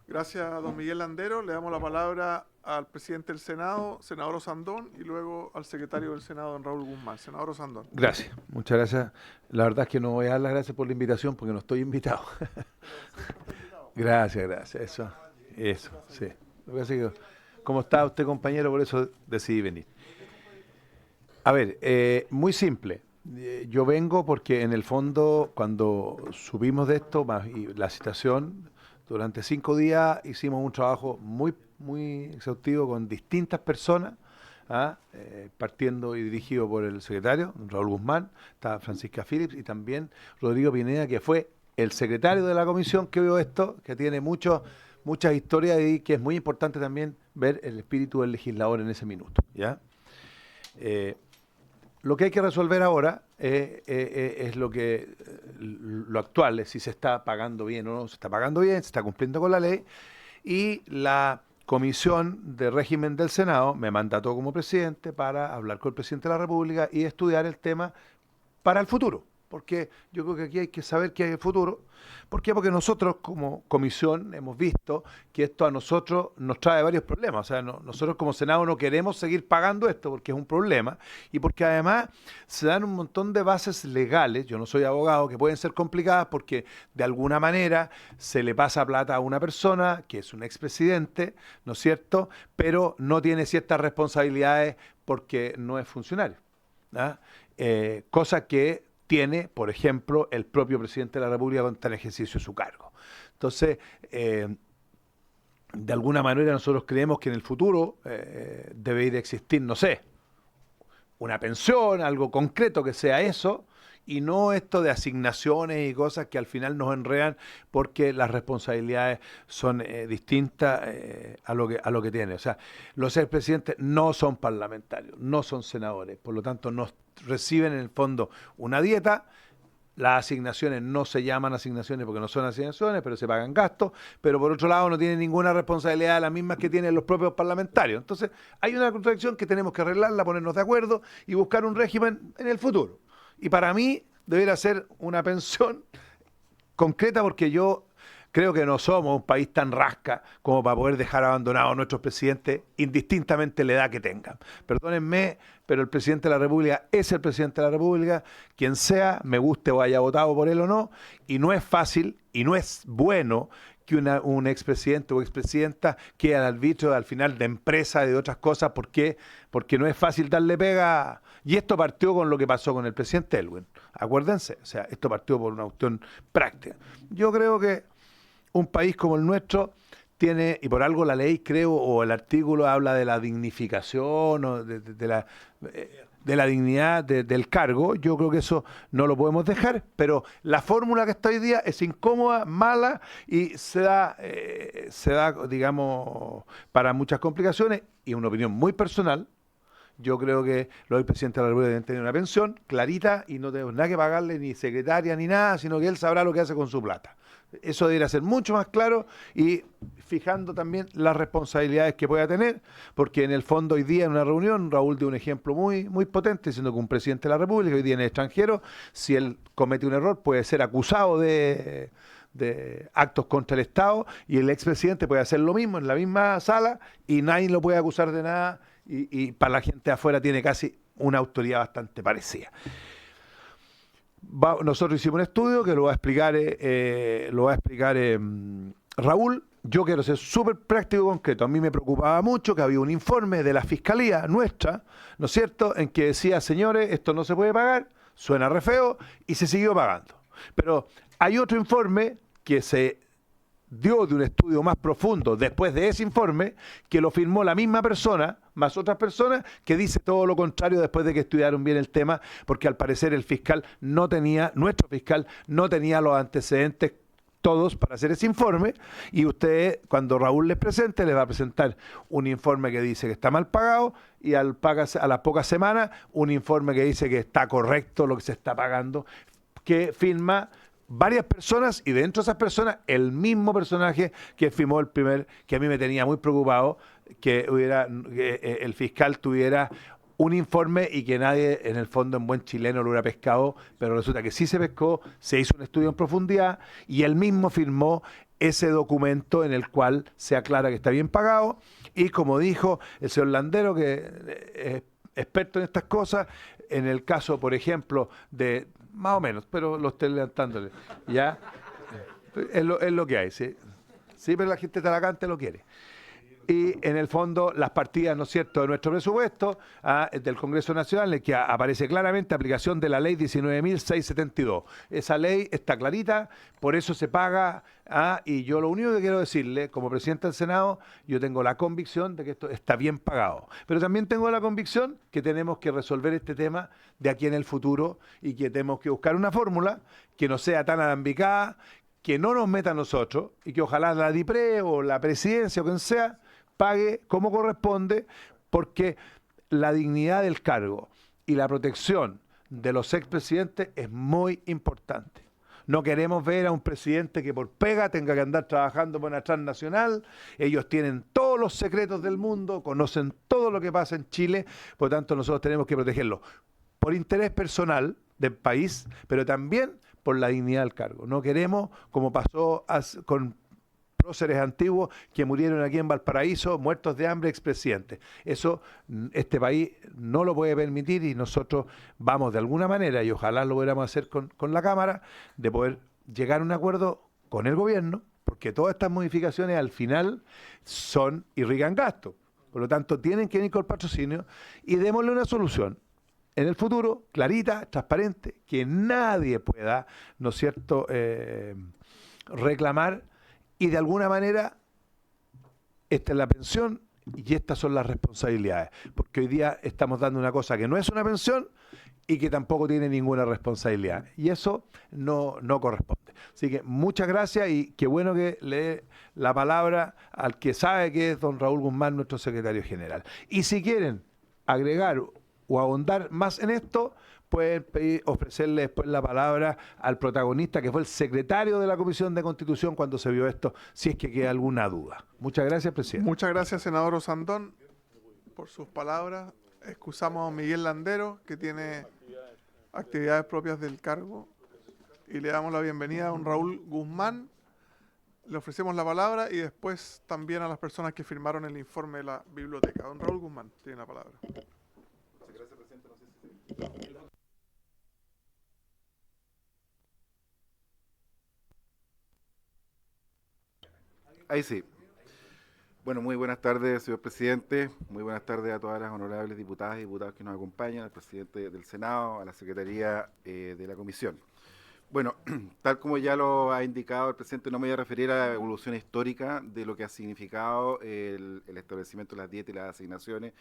Speaker 1: Gracias, don Miguel Landero. Le damos la palabra al presidente del Senado, senador Osandón, y luego al secretario del Senado, don Raúl Guzmán. Senador Osandón.
Speaker 3: Gracias, muchas gracias. La verdad es que no voy a dar las gracias por la invitación porque no estoy invitado. Gracias, eso, sí. Lo que pasa es que, como está usted, compañero, por eso decidí venir. A ver, muy simple. Yo vengo porque en el fondo, cuando subimos de esto, más y la citación, durante 5 días hicimos un trabajo muy exhaustivo con distintas personas, partiendo y dirigido por el secretario, Raúl Guzmán, está Francisca Phillips y también Rodrigo Pineda, que fue el secretario de la comisión que vio esto, que tiene muchas historias y que es muy importante también ver el espíritu del legislador en ese minuto, ¿ya? Lo que hay que resolver ahora es lo actual, es si se está pagando bien o no se está pagando bien, se está cumpliendo con la ley, y la Comisión de Régimen del Senado me mandató como presidente para hablar con el presidente de la República y estudiar el tema para el futuro, porque yo creo que aquí hay que saber qué hay en el futuro. ¿Por qué? Porque nosotros como comisión hemos visto que esto a nosotros nos trae varios problemas. O sea, nosotros como Senado no queremos seguir pagando esto porque es un problema y porque además se dan un montón de bases legales, yo no soy abogado, que pueden ser complicadas porque de alguna manera se le pasa plata a una persona que es un expresidente, ¿no es cierto?, pero no tiene ciertas responsabilidades porque no es funcionario, ¿ah? Cosa que tiene, por ejemplo, el propio presidente de la República cuando está en ejercicio de su cargo. Entonces, de alguna manera nosotros creemos que en el futuro debe ir a existir, no sé, una pensión, algo concreto que sea eso, y no esto de asignaciones y cosas que al final nos enredan porque las responsabilidades son distintas a lo que tiene. O sea, los expresidentes no son parlamentarios, no son senadores, por lo tanto no reciben en el fondo una dieta. Las asignaciones no se llaman asignaciones porque no son asignaciones, pero se pagan gastos, pero por otro lado no tienen ninguna responsabilidad de las mismas que tienen los propios parlamentarios. Entonces hay una contradicción que tenemos que arreglarla, ponernos de acuerdo y buscar un régimen en el futuro. Y para mí debería ser una pensión concreta porque yo creo que no somos un país tan rasca como para poder dejar abandonados a nuestros presidentes indistintamente la edad que tengan. Perdónenme, pero el presidente de la República es el presidente de la República, quien sea, me guste o haya votado por él o no, y no es fácil y no es bueno que un expresidente o expresidenta quede al arbitrio al final de empresas y de otras cosas, porque no es fácil darle pega. Y esto partió con lo que pasó con el presidente Elwin. Acuérdense, o sea, esto partió por una cuestión práctica. Yo creo que un país como el nuestro tiene, y por algo la ley, creo, o el artículo habla de la dignificación o de la dignidad del cargo. Yo creo que eso no lo podemos dejar, pero la fórmula que está hoy día es incómoda, mala y se da, digamos, para muchas complicaciones, y una opinión muy personal. Yo creo que los presidentes de la República deben tener una pensión clarita y no tenemos nada que pagarle, ni secretaria ni nada, sino que él sabrá lo que hace con su plata. Eso debería ser mucho más claro y fijando también las responsabilidades que pueda tener, porque en el fondo hoy día en una reunión Raúl dio un ejemplo muy potente, diciendo que un presidente de la República hoy día en el extranjero, si él comete un error, puede ser acusado de actos contra el Estado, y el expresidente puede hacer lo mismo en la misma sala y nadie lo puede acusar de nada, y para la gente de afuera tiene casi una autoridad bastante parecida. Nosotros hicimos un estudio que lo va a explicar Raúl. Yo quiero ser súper práctico y concreto. A mí me preocupaba mucho que había un informe de la Fiscalía nuestra, ¿no es cierto?, en que decía, señores, esto no se puede pagar, suena re feo, y se siguió pagando. Pero hay otro informe que se dio de un estudio más profundo después de ese informe, que lo firmó la misma persona, más otras personas, que dice todo lo contrario después de que estudiaron bien el tema, porque al parecer nuestro fiscal no tenía los antecedentes todos para hacer ese informe, y usted, cuando Raúl les presente, les va a presentar un informe que dice que está mal pagado, y a las pocas semanas un informe que dice que está correcto lo que se está pagando, que firma varias personas, y dentro de esas personas el mismo personaje que firmó el primer, que a mí me tenía muy preocupado, que el fiscal tuviera un informe y que nadie en el fondo en buen chileno lo hubiera pescado, pero resulta que sí se pescó, se hizo un estudio en profundidad y él mismo firmó ese documento en el cual se aclara que está bien pagado, y como dijo el señor Landero, que es experto en estas cosas, en el caso, por ejemplo, de más o menos, pero lo estoy levantándole, ¿ya? Es lo que hay, ¿sí? Sí, pero la gente talacante lo quiere. Y en el fondo las partidas, ¿no es cierto?, de nuestro presupuesto del Congreso Nacional, en que aparece claramente aplicación de la ley 19.672. Esa ley está clarita, por eso se paga, y yo lo único que quiero decirle, como presidente del Senado, yo tengo la convicción de que esto está bien pagado. Pero también tengo la convicción que tenemos que resolver este tema de aquí en el futuro y que tenemos que buscar una fórmula que no sea tan alambicada, que no nos meta a nosotros y que ojalá la DIPRE o la presidencia o quien sea pague como corresponde, porque la dignidad del cargo y la protección de los expresidentes es muy importante. No queremos ver a un presidente que por pega tenga que andar trabajando por una transnacional. Ellos tienen todos los secretos del mundo, conocen todo lo que pasa en Chile, por lo tanto nosotros tenemos que protegerlos por interés personal del país, pero también por la dignidad del cargo. No queremos, como pasó con próceres antiguos que murieron aquí en Valparaíso, muertos de hambre, expresidentes. Eso este país no lo puede permitir, y nosotros vamos de alguna manera, y ojalá lo pudiéramos hacer con la Cámara, de poder llegar a un acuerdo con el gobierno, porque todas estas modificaciones al final irrigan gastos. Por lo tanto, tienen que venir con el patrocinio, y démosle una solución en el futuro, clarita, transparente, que nadie pueda, ¿no es cierto?, reclamar. Y de alguna manera, esta es la pensión y estas son las responsabilidades. Porque hoy día estamos dando una cosa que no es una pensión y que tampoco tiene ninguna responsabilidad. Y eso no corresponde. Así que muchas gracias, y qué bueno que le dé la palabra al que sabe que es don Raúl Guzmán, nuestro secretario general. Y si quieren agregar o ahondar más en esto, pueden ofrecerle después la palabra al protagonista, que fue el secretario de la Comisión de Constitución cuando se vio esto, si es que queda alguna duda. Muchas gracias, presidente.
Speaker 1: Muchas gracias, senador Osandón, por sus palabras. Excusamos a don Miguel Landero, que tiene actividades propias del cargo, y le damos la bienvenida a don Raúl Guzmán. Le ofrecemos la palabra, y después también a las personas que firmaron el informe de la biblioteca. Don Raúl Guzmán tiene la palabra.
Speaker 7: Ahí sí. Bueno, muy buenas tardes, señor presidente. Muy buenas tardes a todas las honorables diputadas y diputados que nos acompañan, al presidente del Senado, a la secretaría de la comisión. Bueno, tal como ya lo ha indicado el presidente, no me voy a referir a la evolución histórica de lo que ha significado el establecimiento de las dietas y las asignaciones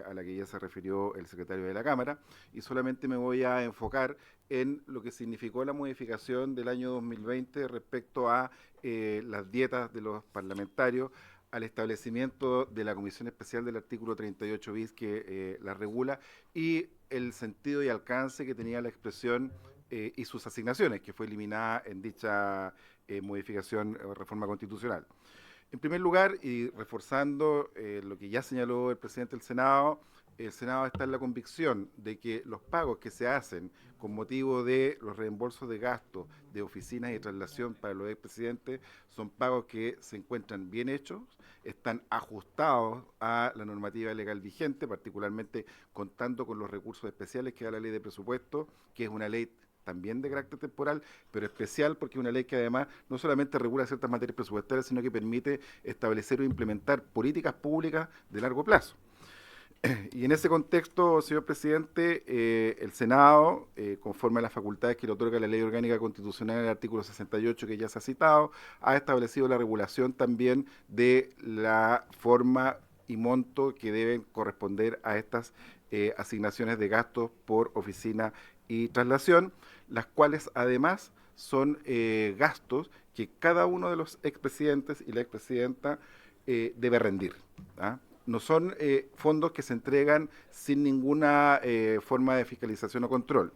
Speaker 7: a la que ya se refirió el secretario de la Cámara, y solamente me voy a enfocar en lo que significó la modificación del año 2020 respecto a las dietas de los parlamentarios, al establecimiento de la Comisión Especial del artículo 38 bis que la regula, y el sentido y alcance que tenía la expresión y sus asignaciones, que fue eliminada en dicha modificación o reforma constitucional. En primer lugar, y reforzando lo que ya señaló el presidente del Senado, el Senado está en la convicción de que los pagos que se hacen con motivo de los reembolsos de gastos de oficinas y traslación para los expresidentes son pagos que se encuentran bien hechos, están ajustados a la normativa legal vigente, particularmente contando con los recursos especiales que da la ley de presupuesto, que es una ley también de carácter temporal, pero especial porque es una ley que además no solamente regula ciertas materias presupuestarias, sino que permite establecer o implementar políticas públicas de largo plazo. Y en ese contexto, señor presidente, el Senado, conforme a las facultades que le otorga la Ley Orgánica Constitucional en el artículo 68 que ya se ha citado, ha establecido la regulación también de la forma y monto que deben corresponder a estas asignaciones de gastos por oficina y traslación, las cuales además son gastos que cada uno de los expresidentes y la expresidenta debe rendir, ¿ah? no son fondos que se entregan sin ninguna forma de fiscalización o control.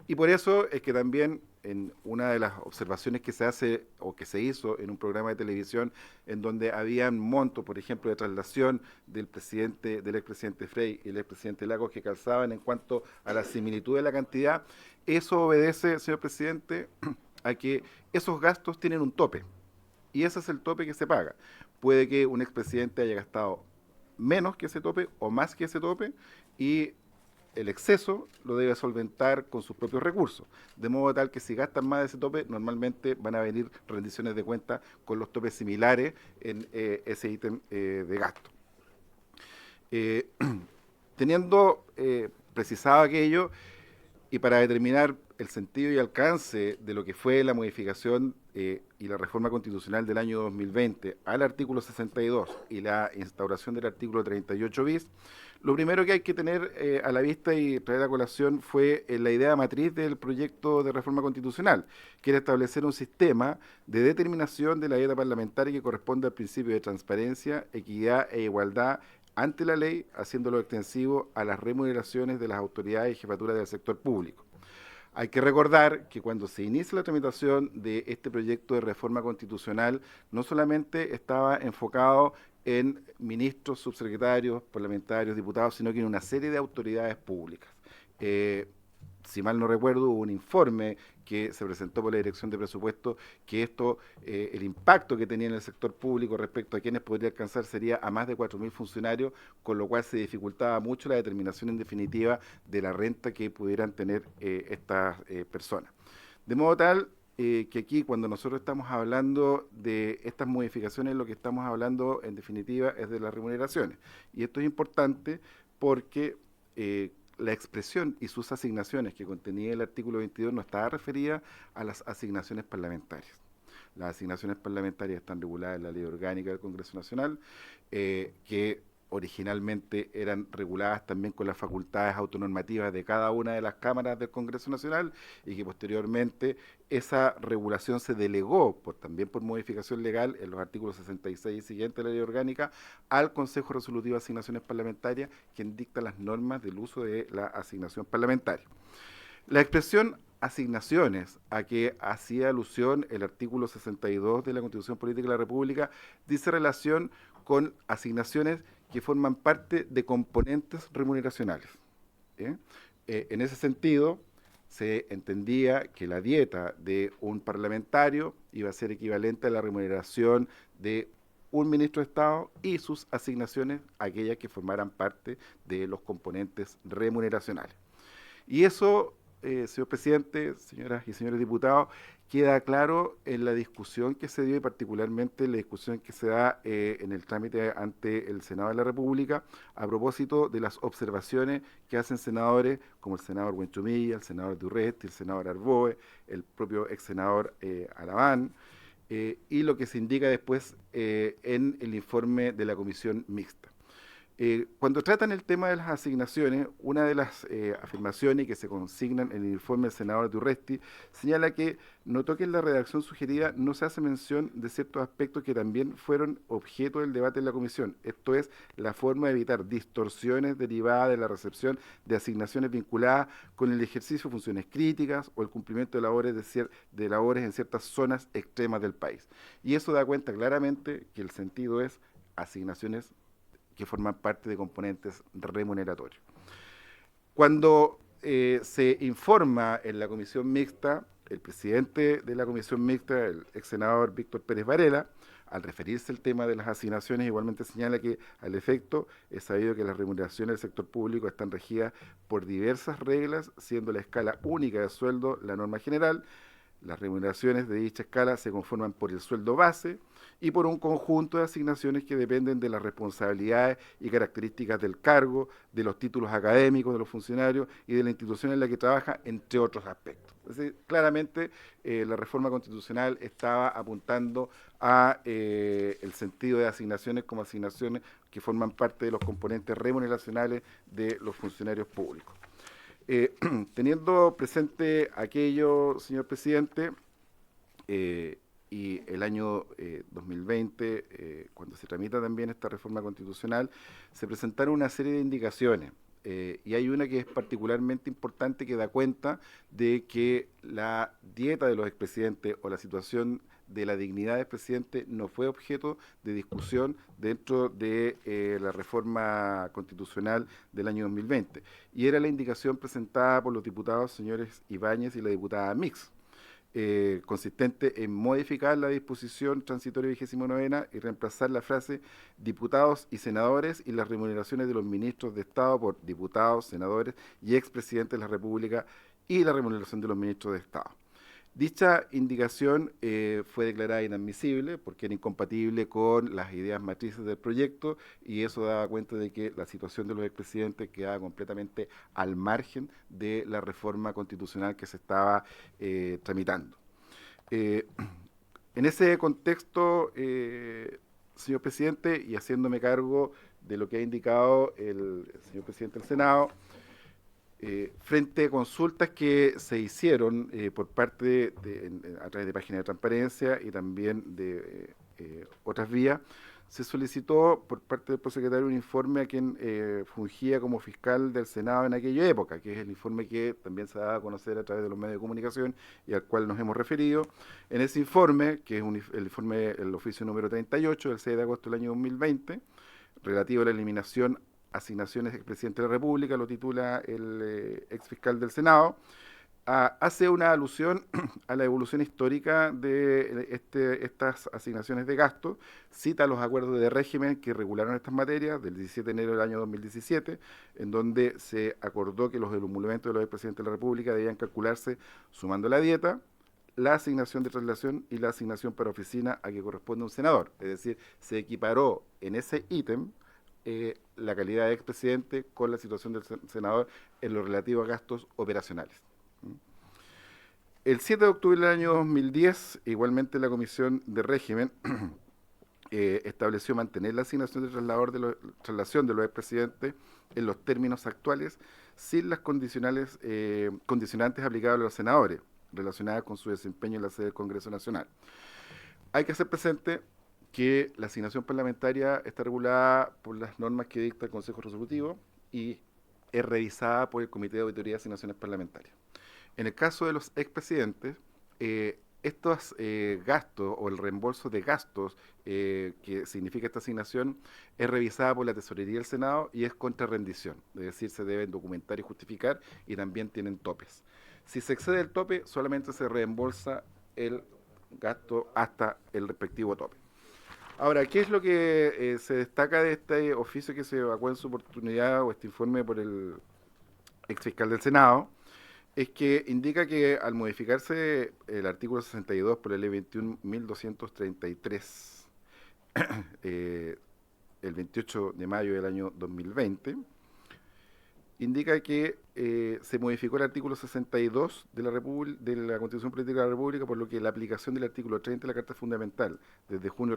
Speaker 7: Y por eso es que también en una de las observaciones que se hace o que se hizo en un programa de televisión en donde habían montos, por ejemplo, de traslación del expresidente Frey y el expresidente Lagos que calzaban en cuanto a la similitud de la cantidad, eso obedece, señor presidente, a que esos gastos tienen un tope. Y ese es el tope que se paga. Puede que un expresidente haya gastado menos que ese tope o más que ese tope y el exceso lo debe solventar con sus propios recursos, de modo tal que si gastan más de ese tope, normalmente van a venir rendiciones de cuentas con los topes similares en ese ítem de gasto. Teniendo precisado aquello, y para determinar el sentido y alcance de lo que fue la modificación y la reforma constitucional del año 2020 al artículo 62 y la instauración del artículo 38 bis, lo primero que hay que tener a la vista y traer a colación fue la idea matriz del proyecto de reforma constitucional, que era establecer un sistema de determinación de la dieta parlamentaria que corresponde al principio de transparencia, equidad e igualdad ante la ley, haciéndolo extensivo a las remuneraciones de las autoridades y jefaturas del sector público. Hay que recordar que cuando se inicia la tramitación de este proyecto de reforma constitucional, no solamente estaba enfocado en ministros, subsecretarios, parlamentarios, diputados, sino que en una serie de autoridades públicas. Si mal no recuerdo, hubo un informe que se presentó por la Dirección de Presupuesto que esto, el impacto que tenía en el sector público respecto a quienes podría alcanzar sería a más de 4.000 funcionarios, con lo cual se dificultaba mucho la determinación en definitiva de la renta que pudieran tener estas personas. De modo tal que aquí cuando nosotros estamos hablando de estas modificaciones, lo que estamos hablando en definitiva es de las remuneraciones. Y esto es importante porque la expresión y sus asignaciones que contenía el artículo 22 no estaba referida a las asignaciones parlamentarias. Las asignaciones parlamentarias están reguladas en la Ley Orgánica del Congreso Nacional, que originalmente eran reguladas también con las facultades autonormativas de cada una de las cámaras del Congreso Nacional y que posteriormente esa regulación se delegó también por modificación legal en los artículos 66 y siguientes de la Ley Orgánica al Consejo Resolutivo de Asignaciones Parlamentarias, quien dicta las normas del uso de la asignación parlamentaria. La expresión asignaciones a que hacía alusión el artículo 62 de la Constitución Política de la República dice relación con asignaciones que forman parte de componentes remuneracionales. En ese sentido, se entendía que la dieta de un parlamentario iba a ser equivalente a la remuneración de un ministro de Estado y sus asignaciones, aquellas que formaran parte de los componentes remuneracionales. Y eso, señor presidente, señoras y señores diputados, queda claro en la discusión que se dio y particularmente en la discusión que se da en el trámite ante el Senado de la República a propósito de las observaciones que hacen senadores como el senador Buenchumilla, el senador Durresti, el senador Arboe, el propio ex senador Araván, y lo que se indica después en el informe de la comisión mixta. Cuando tratan el tema de las asignaciones, una de las afirmaciones que se consignan en el informe del senador Durresti señala que notó que en la redacción sugerida no se hace mención de ciertos aspectos que también fueron objeto del debate en la comisión. Esto es, la forma de evitar distorsiones derivadas de la recepción de asignaciones vinculadas con el ejercicio de funciones críticas o el cumplimiento de labores en ciertas zonas extremas del país. Y eso da cuenta claramente que el sentido es asignaciones que forman parte de componentes remuneratorios. Cuando se informa en la comisión mixta, el presidente de la comisión mixta, el ex senador Víctor Pérez Varela, al referirse al tema de las asignaciones, igualmente señala que, al efecto, es sabido que las remuneraciones del sector público están regidas por diversas reglas, siendo la escala única de sueldo la norma general. Las remuneraciones de dicha escala se conforman por el sueldo base y por un conjunto de asignaciones que dependen de las responsabilidades y características del cargo, de los títulos académicos de los funcionarios y de la institución en la que trabaja, entre otros aspectos. Es decir, claramente la reforma constitucional estaba apuntando a el sentido de asignaciones como asignaciones que forman parte de los componentes remuneracionales de los funcionarios públicos. Teniendo presente aquello, señor presidente, y el año 2020, cuando se tramita también esta reforma constitucional, se presentaron una serie de indicaciones. Y hay una que es particularmente importante, que da cuenta de que la dieta de los expresidentes o la situación de la dignidad del presidente no fue objeto de discusión dentro de la reforma constitucional del año 2020. Y era la indicación presentada por los diputados señores Ibáñez y la diputada Mix, consistente en modificar la disposición transitoria 29ª y reemplazar la frase diputados y senadores y las remuneraciones de los ministros de Estado por diputados, senadores y expresidentes de la República y la remuneración de los ministros de Estado. Dicha indicación fue declarada inadmisible porque era incompatible con las ideas matrices del proyecto, y eso daba cuenta de que la situación de los expresidentes quedaba completamente al margen de la reforma constitucional que se estaba tramitando. En ese contexto, señor presidente, y haciéndome cargo de lo que ha indicado el señor presidente del Senado, frente a consultas que se hicieron por parte a través de páginas de transparencia y también de otras vías, se solicitó por parte del prosecretario un informe a quien fungía como fiscal del Senado en aquella época, que es el informe que también se daba a conocer a través de los medios de comunicación y al cual nos hemos referido. En ese informe, que es el informe, el oficio número 38 del 6 de agosto del año 2020, relativo a la eliminación asignaciones del expresidente de la República, lo titula el ex fiscal del Senado, hace una alusión a la evolución histórica de estas asignaciones de gasto, cita los acuerdos de régimen que regularon estas materias del 17 de enero del año 2017, en donde se acordó que los emolumentos de los expresidentes de la República debían calcularse sumando la dieta, la asignación de traslación y la asignación para oficina a que corresponde un senador. Es decir, se equiparó en ese ítem la calidad de expresidente con la situación del senador en lo relativo a gastos operacionales. El 7 de octubre del año 2010, igualmente la Comisión de Régimen estableció mantener la asignación de traslación de los expresidentes en los términos actuales, sin las condicionantes aplicables a los senadores, relacionadas con su desempeño en la sede del Congreso Nacional. Hay que hacer presente que la asignación parlamentaria está regulada por las normas que dicta el Consejo Resolutivo y es revisada por el Comité de Auditoría de Asignaciones Parlamentarias. En el caso de los expresidentes, estos gastos o el reembolso de gastos que significa esta asignación es revisada por la Tesorería del Senado y es contra rendición, es decir, se deben documentar y justificar, y también tienen topes. Si se excede el tope, solamente se reembolsa el gasto hasta el respectivo tope. Ahora, ¿qué es lo que se destaca de este oficio que se evacuó en su oportunidad, o este informe por el exfiscal del Senado? Es que indica que al modificarse el artículo 62 por la ley 21.233, el 28 de mayo del año 2020, indica que se modificó el artículo 62 de la Constitución Política de la República, por lo que la aplicación del artículo 30 de la Carta Fundamental desde junio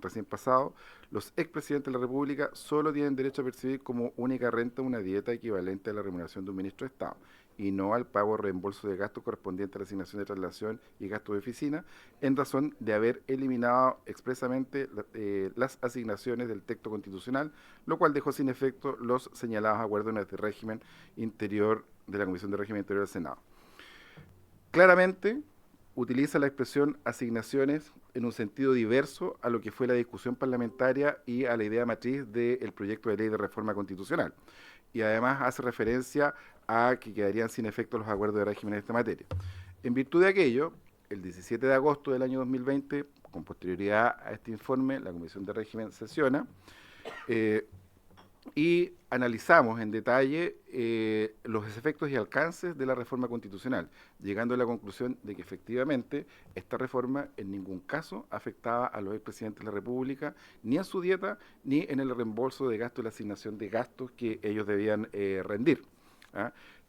Speaker 7: recién pasado, los expresidentes de la República solo tienen derecho a percibir como única renta una dieta equivalente a la remuneración de un ministro de Estado, y no al pago o reembolso de gastos correspondientes a la asignación de traslación y gastos de oficina, en razón de haber eliminado expresamente las asignaciones del texto constitucional, lo cual dejó sin efecto los señalados acuerdos de régimen interior de la Comisión de Régimen Interior del Senado. Claramente utiliza la expresión asignaciones en un sentido diverso a lo que fue la discusión parlamentaria y a la idea matriz del proyecto de ley de reforma constitucional. Y además hace referencia a que quedarían sin efecto los acuerdos de régimen en esta materia. En virtud de aquello, el 17 de agosto del año 2020, con posterioridad a este informe, la Comisión de Régimen sesiona y analizamos en detalle los efectos y alcances de la reforma constitucional, llegando a la conclusión de que efectivamente esta reforma en ningún caso afectaba a los expresidentes de la República, ni en su dieta, ni en el reembolso de gastos y la asignación de gastos que ellos debían rendir.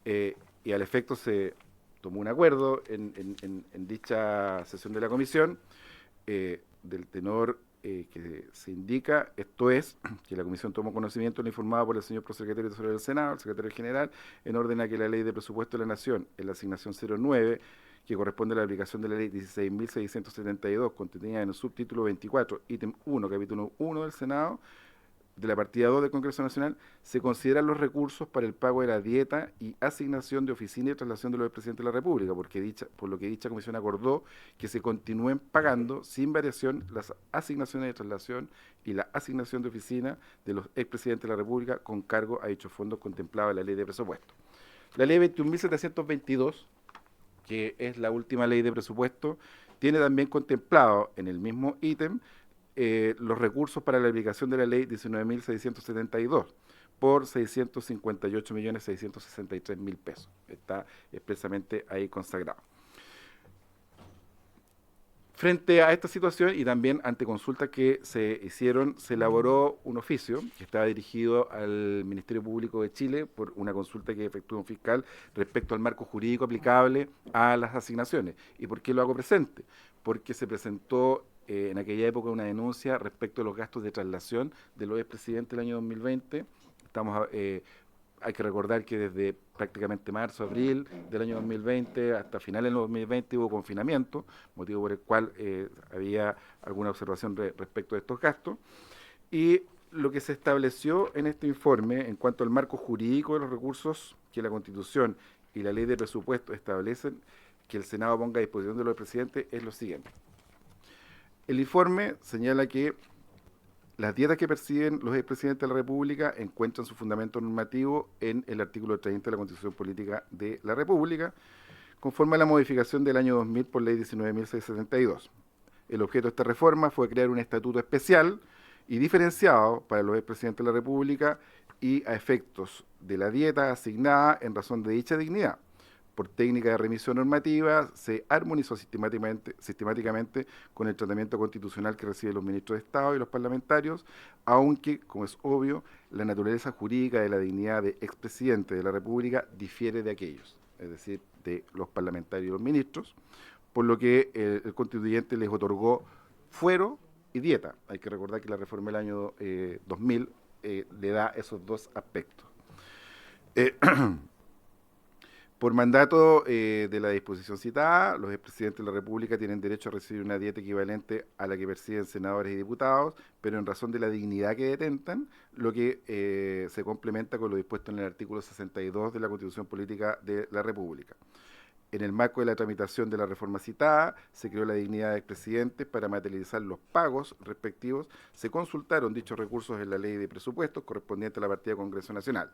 Speaker 7: Y al efecto se tomó un acuerdo en dicha sesión de la comisión del tenor que se indica, esto es, que la comisión tomó conocimiento de lo informado por el señor prosecretario de Tesorería del Senado, el secretario general, en orden a que la ley de presupuesto de la Nación, en la asignación 09, que corresponde a la aplicación de la ley 16.672, contenida en el subtítulo 24, ítem 1, capítulo 1 del Senado, de la partida 2 del Congreso Nacional, se consideran los recursos para el pago de la dieta y asignación de oficina y traslación de los presidentes de la República, por lo que dicha comisión acordó que se continúen pagando sin variación las asignaciones de traslación y la asignación de oficina de los expresidentes de la República con cargo a dichos fondos contemplados en la ley de presupuesto. La ley 21.722, que es la última ley de presupuesto, tiene también contemplado en el mismo ítem los recursos para la aplicación de la ley 19.672 por 658.663.000 pesos. Está expresamente ahí consagrado. Frente a esta situación y también ante consultas que se hicieron, se elaboró un oficio que estaba dirigido al Ministerio Público de Chile por una consulta que efectuó un fiscal respecto al marco jurídico aplicable a las asignaciones. ¿Y por qué lo hago presente? Porque se presentó en aquella época una denuncia respecto a los gastos de traslación de los expresidentes del año 2020. Hay que recordar que desde prácticamente marzo, abril del año 2020 hasta finales del 2020 hubo confinamiento, motivo por el cual había alguna observación respecto de estos gastos. Y lo que se estableció en este informe en cuanto al marco jurídico de los recursos que la Constitución y la Ley de Presupuesto establecen que el Senado ponga a disposición de los presidentes es lo siguiente. El informe señala que las dietas que perciben los expresidentes de la República encuentran su fundamento normativo en el artículo 30 de la Constitución Política de la República, conforme a la modificación del año 2000 por Ley 19.672. El objeto de esta reforma fue crear un estatuto especial y diferenciado para los expresidentes de la República y a efectos de la dieta asignada en razón de dicha dignidad. Por técnica de remisión normativa, se armonizó sistemáticamente con el tratamiento constitucional que reciben los ministros de Estado y los parlamentarios, aunque, como es obvio, la naturaleza jurídica de la dignidad de expresidente de la República difiere de aquellos, es decir, de los parlamentarios y los ministros, por lo que el constituyente les otorgó fuero y dieta. Hay que recordar que la reforma del año 2000 le da esos dos aspectos. Por mandato de la disposición citada, los expresidentes de la República tienen derecho a recibir una dieta equivalente a la que perciben senadores y diputados, pero en razón de la dignidad que detentan, lo que se complementa con lo dispuesto en el artículo 62 de la Constitución Política de la República. En el marco de la tramitación de la reforma citada, se creó la dignidad de expresidentes para materializar los pagos respectivos. Se consultaron dichos recursos en la ley de presupuestos correspondiente a la partida Congreso Nacional.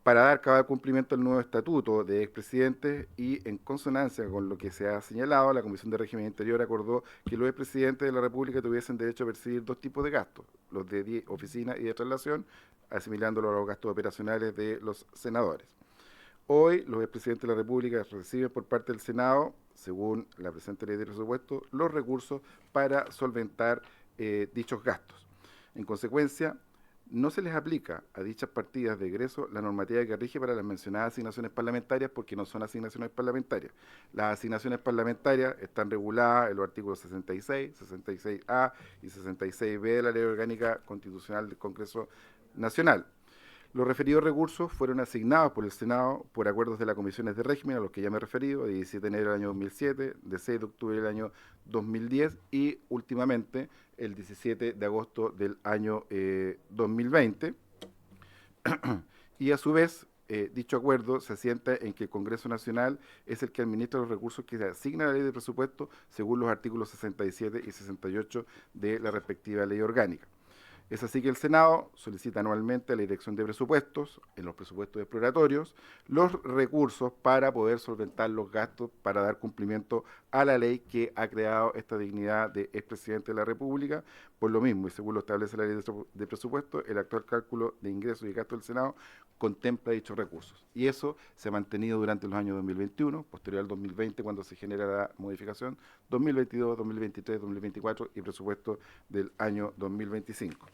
Speaker 7: Para dar cabal cumplimiento al nuevo estatuto de expresidentes y en consonancia con lo que se ha señalado, la Comisión de Régimen Interior acordó que los expresidentes de la República tuviesen derecho a percibir dos tipos de gastos, los de oficina y de traslación, asimilándolo a los gastos operacionales de los senadores. Hoy, los expresidentes de la República reciben por parte del Senado, según la presente ley de presupuesto, los recursos para solventar dichos gastos. En consecuencia, no se les aplica a dichas partidas de egreso la normativa que rige para las mencionadas asignaciones parlamentarias porque no son asignaciones parlamentarias. Las asignaciones parlamentarias están reguladas en los artículos 66, 66A y 66B de la Ley Orgánica Constitucional del Congreso Nacional. Los referidos recursos fueron asignados por el Senado por acuerdos de las comisiones de régimen a los que ya me he referido, de 17 de enero del año 2007, de 6 de octubre del año 2010 y últimamente el 17 de agosto del año 2020. Y a su vez, dicho acuerdo se asienta en que el Congreso Nacional es el que administra los recursos que se asigna a la ley de presupuesto según los artículos 67 y 68 de la respectiva ley orgánica. Es así que el Senado solicita anualmente a la Dirección de Presupuestos, en los presupuestos exploratorios, los recursos para poder solventar los gastos para dar cumplimiento a la ley que ha creado esta dignidad de expresidente de la República. Por lo mismo, y según lo establece la ley de presupuesto, el actual cálculo de ingresos y gastos del Senado contempla dichos recursos. Y eso se ha mantenido durante los años 2021, posterior al 2020, cuando se genera la modificación, 2022, 2023, 2024 y presupuesto del año 2025.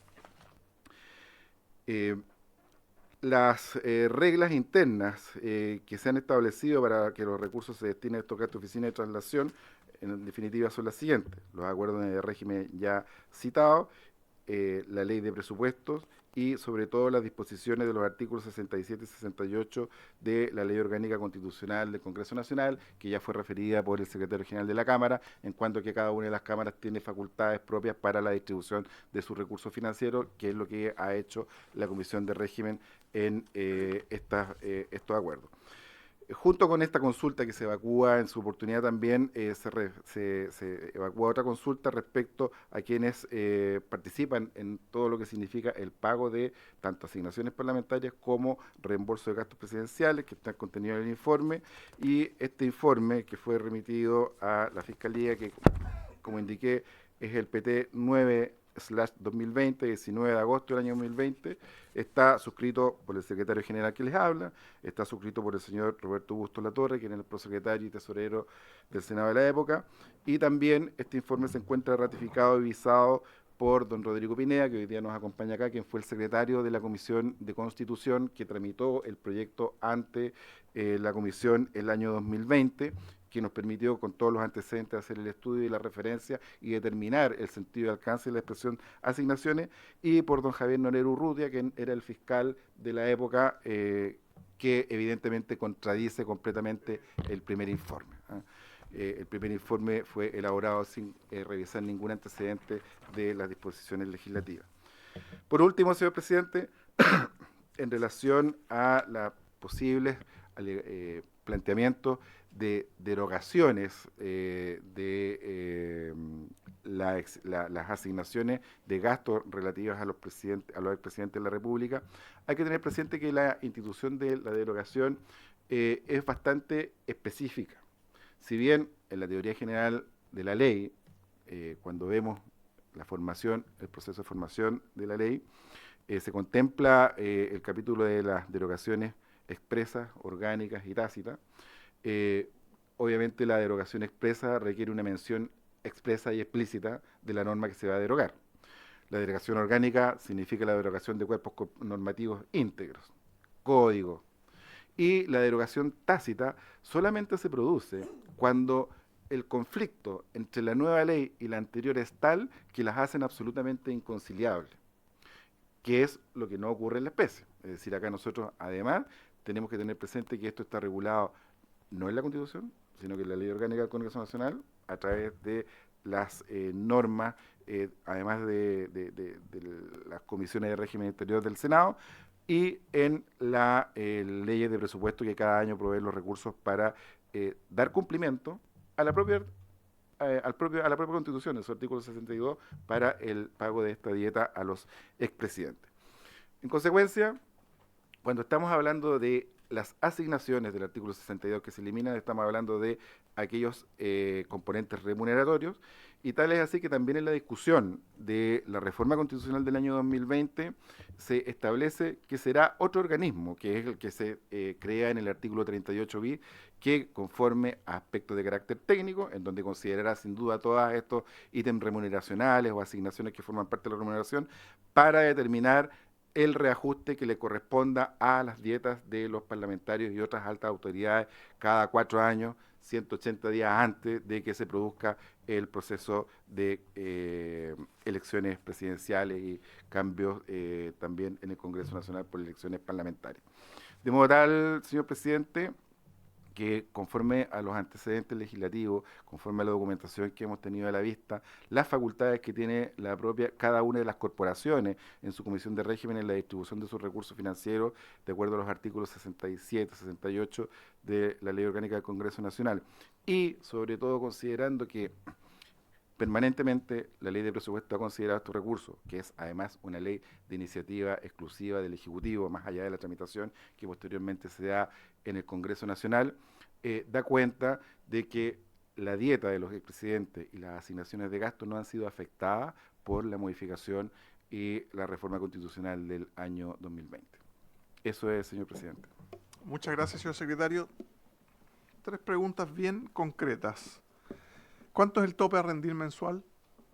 Speaker 7: Las reglas internas que se han establecido para que los recursos se destinen a estos gastos de oficina de traslación, en definitiva, son las siguientes. Los acuerdos de régimen ya citados la ley de presupuestos y sobre todo las disposiciones de los artículos 67 y 68 de la Ley Orgánica Constitucional del Congreso Nacional, que ya fue referida por el Secretario General de la Cámara, en cuanto a que cada una de las cámaras tiene facultades propias para la distribución de sus recursos financieros, que es lo que ha hecho la Comisión de Régimen en estos acuerdos. Junto con esta consulta que se evacúa en su oportunidad también, se evacúa otra consulta respecto a quienes participan en todo lo que significa el pago de tanto asignaciones parlamentarias como reembolso de gastos presidenciales, que está contenido en el informe, y este informe que fue remitido a la Fiscalía, que como indiqué es el PT 9/2020, 19 de agosto del año 2020, está suscrito por el secretario general que les habla, está suscrito por el señor Roberto Bustos Latorre, quien es el prosecretario y tesorero del Senado de la época, y también este informe se encuentra ratificado y visado por don Rodrigo Pineda, que hoy día nos acompaña acá, quien fue el secretario de la Comisión de Constitución, que tramitó el proyecto ante la Comisión el año 2020, que nos permitió con todos los antecedentes hacer el estudio y la referencia y determinar el sentido y alcance de la expresión asignaciones, y por don Javier Norero Urrutia, quien era el fiscal de la época, que evidentemente contradice completamente el primer informe. El primer informe fue elaborado sin revisar ningún antecedente de las disposiciones legislativas. Por último, señor presidente, en relación a los posibles planteamientos de derogaciones las asignaciones de gastos relativas a los expresidentes de la República, hay que tener presente que la institución de la derogación es bastante específica. Si bien en la teoría general de la ley, cuando vemos la formación, el proceso de formación de la ley, se contempla el capítulo de las derogaciones expresas, orgánicas y tácitas. Obviamente la derogación expresa requiere una mención expresa y explícita de la norma que se va a derogar. La derogación orgánica significa la derogación de cuerpos normativos íntegros, códigos. Y la derogación tácita solamente se produce cuando el conflicto entre la nueva ley y la anterior es tal que las hacen absolutamente inconciliables, que es lo que no ocurre en la especie. Es decir, acá nosotros además tenemos que tener presente que esto está regulado no en la Constitución, sino que en la Ley Orgánica del Congreso Nacional, a través de las normas, además de las comisiones de régimen interior del Senado, y en las leyes de presupuesto que cada año proveen los recursos para dar cumplimiento a la propia Constitución, en su artículo 62, para el pago de esta dieta a los expresidentes. En consecuencia, cuando estamos hablando de las asignaciones del artículo 62 que se eliminan, estamos hablando de aquellos componentes remuneratorios, y tal es así que también en la discusión de la reforma constitucional del año 2020 se establece que será otro organismo, que es el que se crea en el artículo 38 bis, que conforme a aspectos de carácter técnico, en donde considerará sin duda todos estos ítems remuneracionales o asignaciones que forman parte de la remuneración, para determinar el reajuste que le corresponda a las dietas de los parlamentarios y otras altas autoridades cada 4 años, 180 días antes de que se produzca el proceso de elecciones presidenciales y cambios también en el Congreso Nacional por elecciones parlamentarias. De modo tal, señor presidente, que conforme a los antecedentes legislativos, conforme a la documentación que hemos tenido a la vista, las facultades que tiene cada una de las corporaciones en su comisión de régimen en la distribución de sus recursos financieros, de acuerdo a los artículos 67, 68 de la Ley Orgánica del Congreso Nacional, y sobre todo considerando que permanentemente la ley de presupuesto ha considerado estos recursos, que es además una ley de iniciativa exclusiva del Ejecutivo, más allá de la tramitación que posteriormente se da en el Congreso Nacional, da cuenta de que la dieta de los expresidentes y las asignaciones de gasto no han sido afectadas por la modificación y la reforma constitucional del año 2020. Eso es, señor presidente.
Speaker 1: Muchas gracias, señor secretario. 3 preguntas bien concretas. ¿Cuánto es el tope a rendir mensual?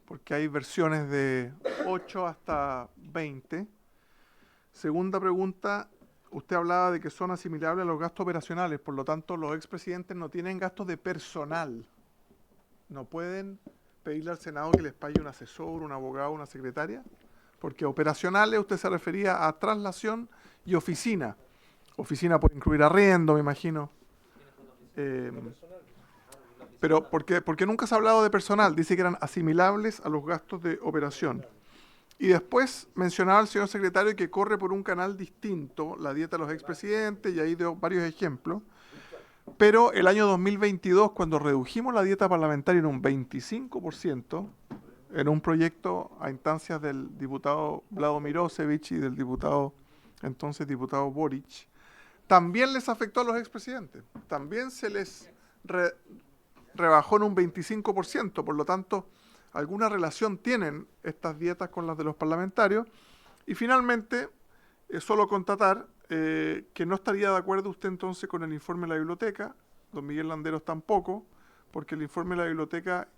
Speaker 1: Porque hay versiones de 8 hasta 20. Segunda pregunta, usted hablaba de que son asimilables a los gastos operacionales, por lo tanto los expresidentes no tienen gastos de personal. No pueden pedirle al Senado que les pague un asesor, un abogado, una secretaria. porque operacionales usted se refería a traslación y oficina. Oficina puede incluir arriendo, me imagino. Pero porque nunca se ha hablado de personal, dice que eran asimilables a los gastos de operación. Y después mencionaba el señor secretario que corre por un canal distinto, la dieta de los expresidentes, y ahí dio varios ejemplos. Pero el año 2022, cuando redujimos la dieta parlamentaria en un 25%, en un proyecto a instancias del diputado Vlado Mirosevich y del entonces diputado Boric, también les afectó a los expresidentes. También se les rebajó en un 25%, por lo tanto, alguna relación tienen estas dietas con las de los parlamentarios. Y finalmente, solo constatar que no estaría de acuerdo usted entonces con el informe de la biblioteca, don Miguel Landeros tampoco, porque el informe de la biblioteca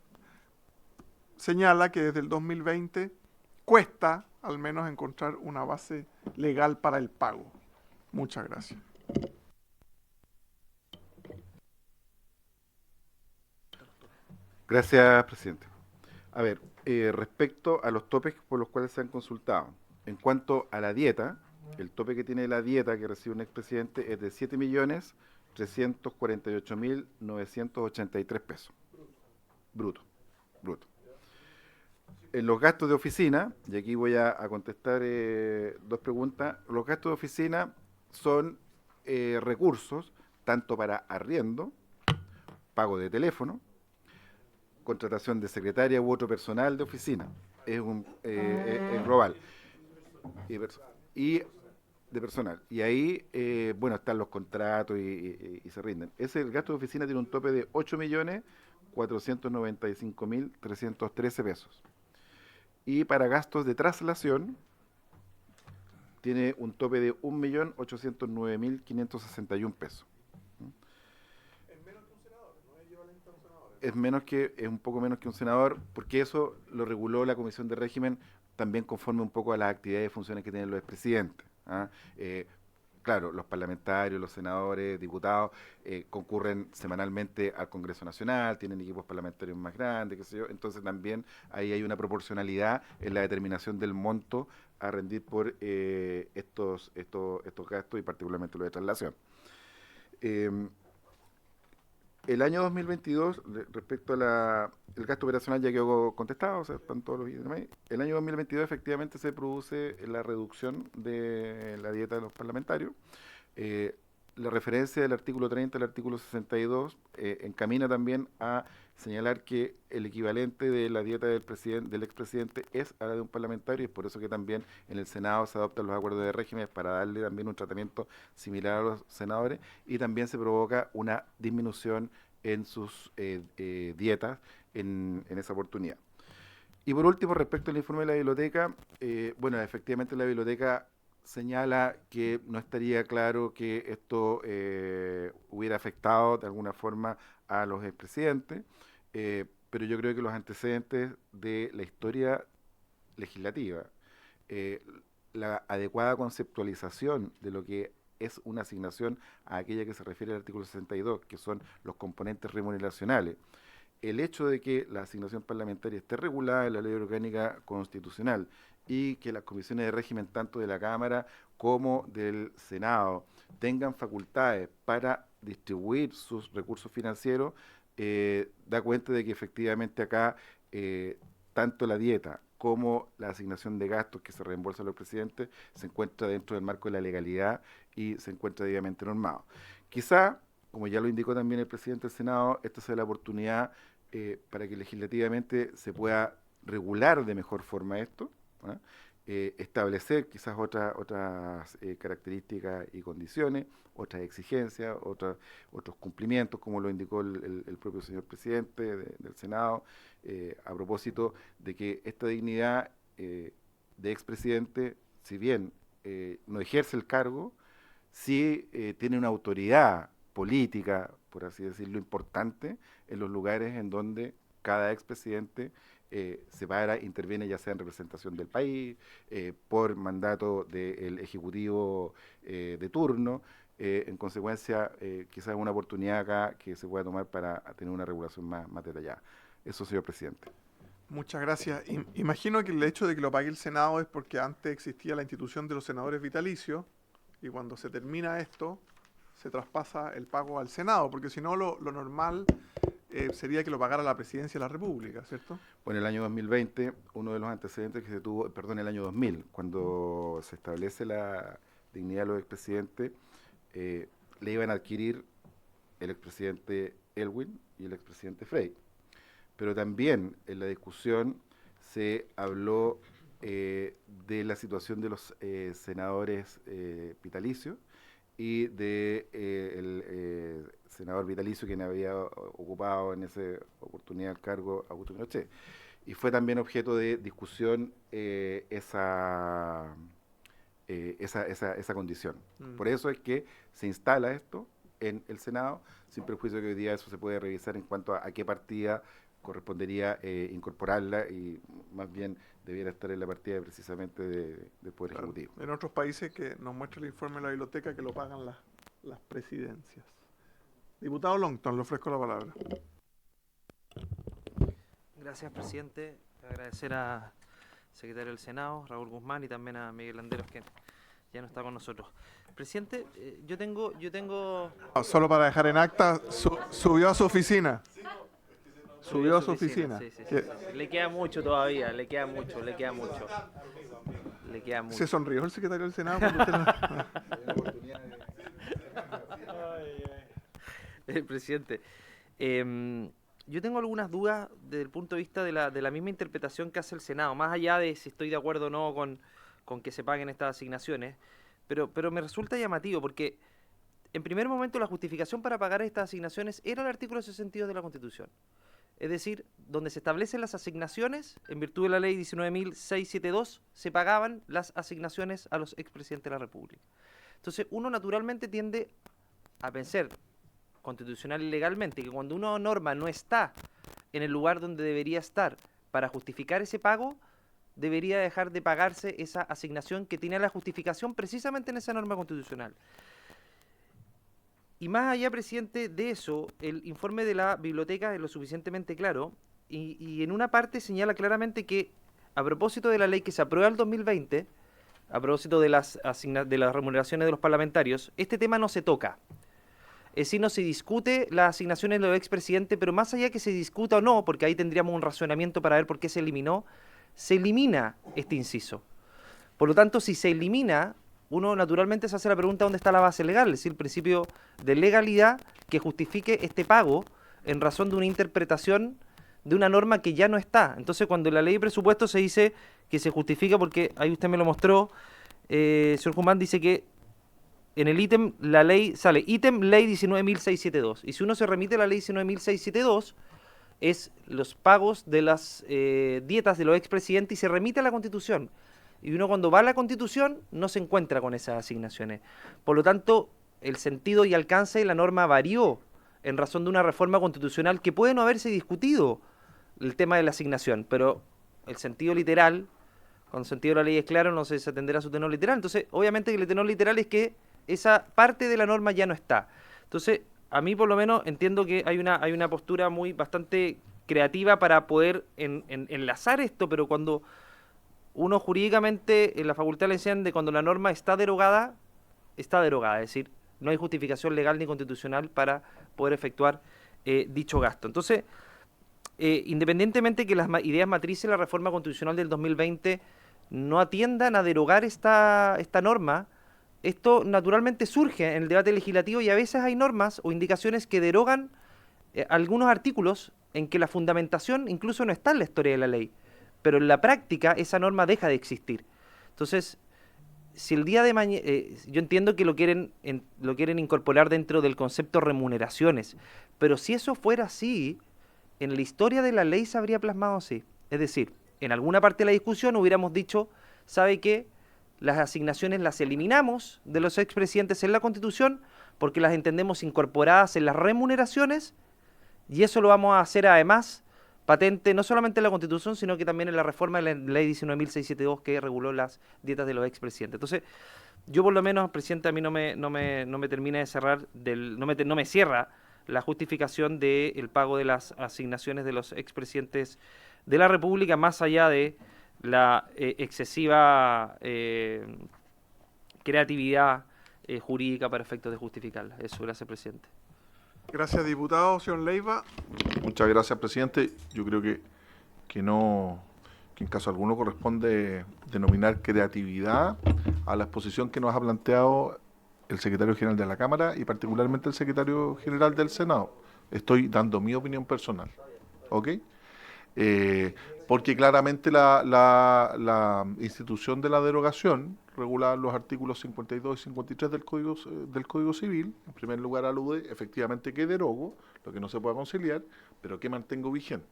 Speaker 1: señala que desde el 2020 cuesta al menos encontrar una base legal para el pago. Muchas gracias.
Speaker 7: Gracias, presidente. A ver, respecto a los topes por los cuales se han consultado, en cuanto a la dieta, el tope que tiene la dieta que recibe un expresidente es de 7.348.983 pesos. Bruto. En los gastos de oficina, y aquí voy a contestar dos preguntas, los gastos de oficina son recursos tanto para arriendo, pago de teléfono, contratación de secretaria u otro personal de oficina. Es global. Y de personal. Y ahí, bueno, están los contratos y se rinden. El gasto de oficina tiene un tope de 8.495.313 pesos. Y para gastos de traslación, tiene un tope de 1.809.561 pesos. Es un poco menos que un senador, porque eso lo reguló la Comisión de Régimen también conforme un poco a las actividades y funciones que tienen los expresidentes. Claro, los parlamentarios, los senadores, diputados concurren semanalmente al Congreso Nacional, tienen equipos parlamentarios más grandes, qué sé yo, entonces también ahí hay una proporcionalidad en la determinación del monto a rendir por estos gastos y particularmente los de traslación. El año 2022, respecto a el gasto operacional ya quedó contestado, o sea, están todos los ítems ahí. El año 2022 efectivamente se produce la reducción de la dieta de los parlamentarios. La referencia del artículo 30 al artículo 62 encamina también a señalar que el equivalente de la dieta del expresidente es a la de un parlamentario, y es por eso que también en el Senado se adoptan los acuerdos de régimen para darle también un tratamiento similar a los senadores, y también se provoca una disminución en sus dietas en esa oportunidad. Y por último, respecto al informe de la biblioteca, bueno, efectivamente la biblioteca señala que no estaría claro que esto hubiera afectado de alguna forma a los expresidentes, pero yo creo que los antecedentes de la historia legislativa, la adecuada conceptualización de lo que es una asignación a aquella que se refiere al artículo 62, que son los componentes remuneracionales, el hecho de que la asignación parlamentaria esté regulada en la Ley Orgánica Constitucional y que las comisiones de régimen tanto de la Cámara como del Senado tengan facultades para distribuir sus recursos financieros, da cuenta de que efectivamente acá tanto la dieta como la asignación de gastos que se reembolsa a los presidentes se encuentra dentro del marco de la legalidad y se encuentra debidamente normado. Quizá, como ya lo indicó también el presidente del Senado, esta sea la oportunidad para que legislativamente se pueda regular de mejor forma esto, establecer quizás otras características y condiciones, otras exigencias, otros cumplimientos, como lo indicó el propio señor presidente del Senado, a propósito de que esta dignidad de expresidente, si bien no ejerce el cargo, sí tiene una autoridad política, por así decirlo, importante en los lugares en donde cada expresidente se para, interviene, ya sea en representación del país, por mandato del Ejecutivo de turno. En consecuencia, quizás una oportunidad acá que se pueda tomar para tener una regulación más detallada. Eso, señor presidente.
Speaker 1: Muchas gracias. Imagino que el hecho de que lo pague el Senado es porque antes existía la institución de los senadores vitalicios y cuando se termina esto, se traspasa el pago al Senado, porque si no, lo normal sería que lo pagara la Presidencia de la República, ¿cierto?
Speaker 7: Bueno, el año 2020, uno de los antecedentes que se tuvo, perdón, el año 2000, cuando se establece la dignidad de los expresidentes, le iban a adquirir el expresidente Elwin y el expresidente Frey. Pero también en la discusión se habló de la situación de los senadores vitalicios y de el senador vitalicio quien había ocupado en esa oportunidad el cargo, Augusto Pinochet. Y fue también objeto de discusión esa condición. Por eso es que se instala esto en el Senado, sin perjuicio que hoy día eso se puede revisar en cuanto a qué partida correspondería incorporarla y más bien debiera estar en la partida precisamente del Poder Ejecutivo.
Speaker 1: En otros países que nos muestra el informe de la biblioteca que lo pagan las presidencias. Diputado Longton, le ofrezco la palabra.
Speaker 8: Gracias, presidente. Agradecer al secretario del Senado, Raúl Guzmán, y también a Miguel Landeros, que ya no está con nosotros. Presidente, yo tengo...
Speaker 1: Solo para dejar en acta, subió a su oficina. Subió a su oficina.
Speaker 8: Sí. Le queda mucho todavía, le queda mucho.
Speaker 1: ¿Se sonrió el secretario del Senado?
Speaker 8: Presidente, yo tengo algunas dudas desde el punto de vista de la misma interpretación que hace el Senado, más allá de si estoy de acuerdo o no con que se paguen estas asignaciones, pero me resulta llamativo porque en primer momento la justificación para pagar estas asignaciones era el artículo 62 de la Constitución. Es decir, donde se establecen las asignaciones, en virtud de la ley 19.672, se pagaban las asignaciones a los expresidentes de la República. Entonces, uno naturalmente tiende a pensar, constitucional y legalmente, que cuando una norma no está en el lugar donde debería estar para justificar ese pago, debería dejar de pagarse esa asignación que tiene la justificación precisamente en esa norma constitucional. Y más allá, presidente, de eso, el informe de la biblioteca es lo suficientemente claro y en una parte señala claramente que a propósito de la ley que se aprueba el 2020, a propósito de las remuneraciones de los parlamentarios, este tema no se toca. Es decir, no se discute las asignaciones de los expresidentes, pero más allá que se discuta o no, porque ahí tendríamos un razonamiento para ver por qué se eliminó, se elimina este inciso. Por lo tanto, si se elimina, uno naturalmente se hace la pregunta dónde está la base legal, es decir, el principio de legalidad que justifique este pago en razón de una interpretación de una norma que ya no está. Entonces, cuando en la ley de presupuesto se dice que se justifica, porque ahí usted me lo mostró, señor Guzmán, dice que en el ítem, la ley sale ítem ley 19.672. Y si uno se remite a la ley 19.672, es los pagos de las dietas de los expresidentes y se remite a la Constitución. Y uno cuando va a la Constitución no se encuentra con esas asignaciones. Por lo tanto, el sentido y alcance de la norma varió en razón de una reforma constitucional que puede no haberse discutido el tema de la asignación, pero el sentido literal, cuando el sentido de la ley es claro, no se atenderá a su tenor literal. Entonces, obviamente que el tenor literal es que esa parte de la norma ya no está. Entonces, a mí por lo menos entiendo que hay una postura bastante creativa para poder enlazar esto, pero cuando uno jurídicamente en la facultad le enseñan de cuando la norma está derogada, es decir, no hay justificación legal ni constitucional para poder efectuar dicho gasto. Entonces, independientemente que las ideas matrices de la reforma constitucional del 2020 no atiendan a derogar esta norma, esto naturalmente surge en el debate legislativo y a veces hay normas o indicaciones que derogan algunos artículos en que la fundamentación incluso no está en la historia de la ley, pero en la práctica esa norma deja de existir. Entonces, si el día de mañana, yo entiendo que lo quieren incorporar dentro del concepto remuneraciones, pero si eso fuera así, en la historia de la ley se habría plasmado así. Es decir, en alguna parte de la discusión hubiéramos dicho, ¿sabe qué? Las asignaciones las eliminamos de los expresidentes en la Constitución porque las entendemos incorporadas en las remuneraciones y eso lo vamos a hacer además patente no solamente en la Constitución, sino que también en la reforma de la ley 19.672 que reguló las dietas de los expresidentes. Entonces, yo por lo menos, presidente, a mí no me termina de cerrar, no me cierra la justificación del pago de las asignaciones de los expresidentes de la República, más allá de la excesiva creatividad jurídica para efectos de justificarla. Eso, gracias, presidente.
Speaker 1: Gracias, diputado. Señor Leiva.
Speaker 9: Muchas gracias, presidente. Yo creo que no, que en caso alguno corresponde denominar creatividad a la exposición que nos ha planteado el secretario general de la Cámara y particularmente el secretario general del Senado. Estoy dando mi opinión personal, ¿ok? Porque claramente la institución de la derogación, regulada en los artículos 52 y 53 del Código Civil, en primer lugar alude efectivamente que derogo lo que no se pueda conciliar, pero que mantengo vigente.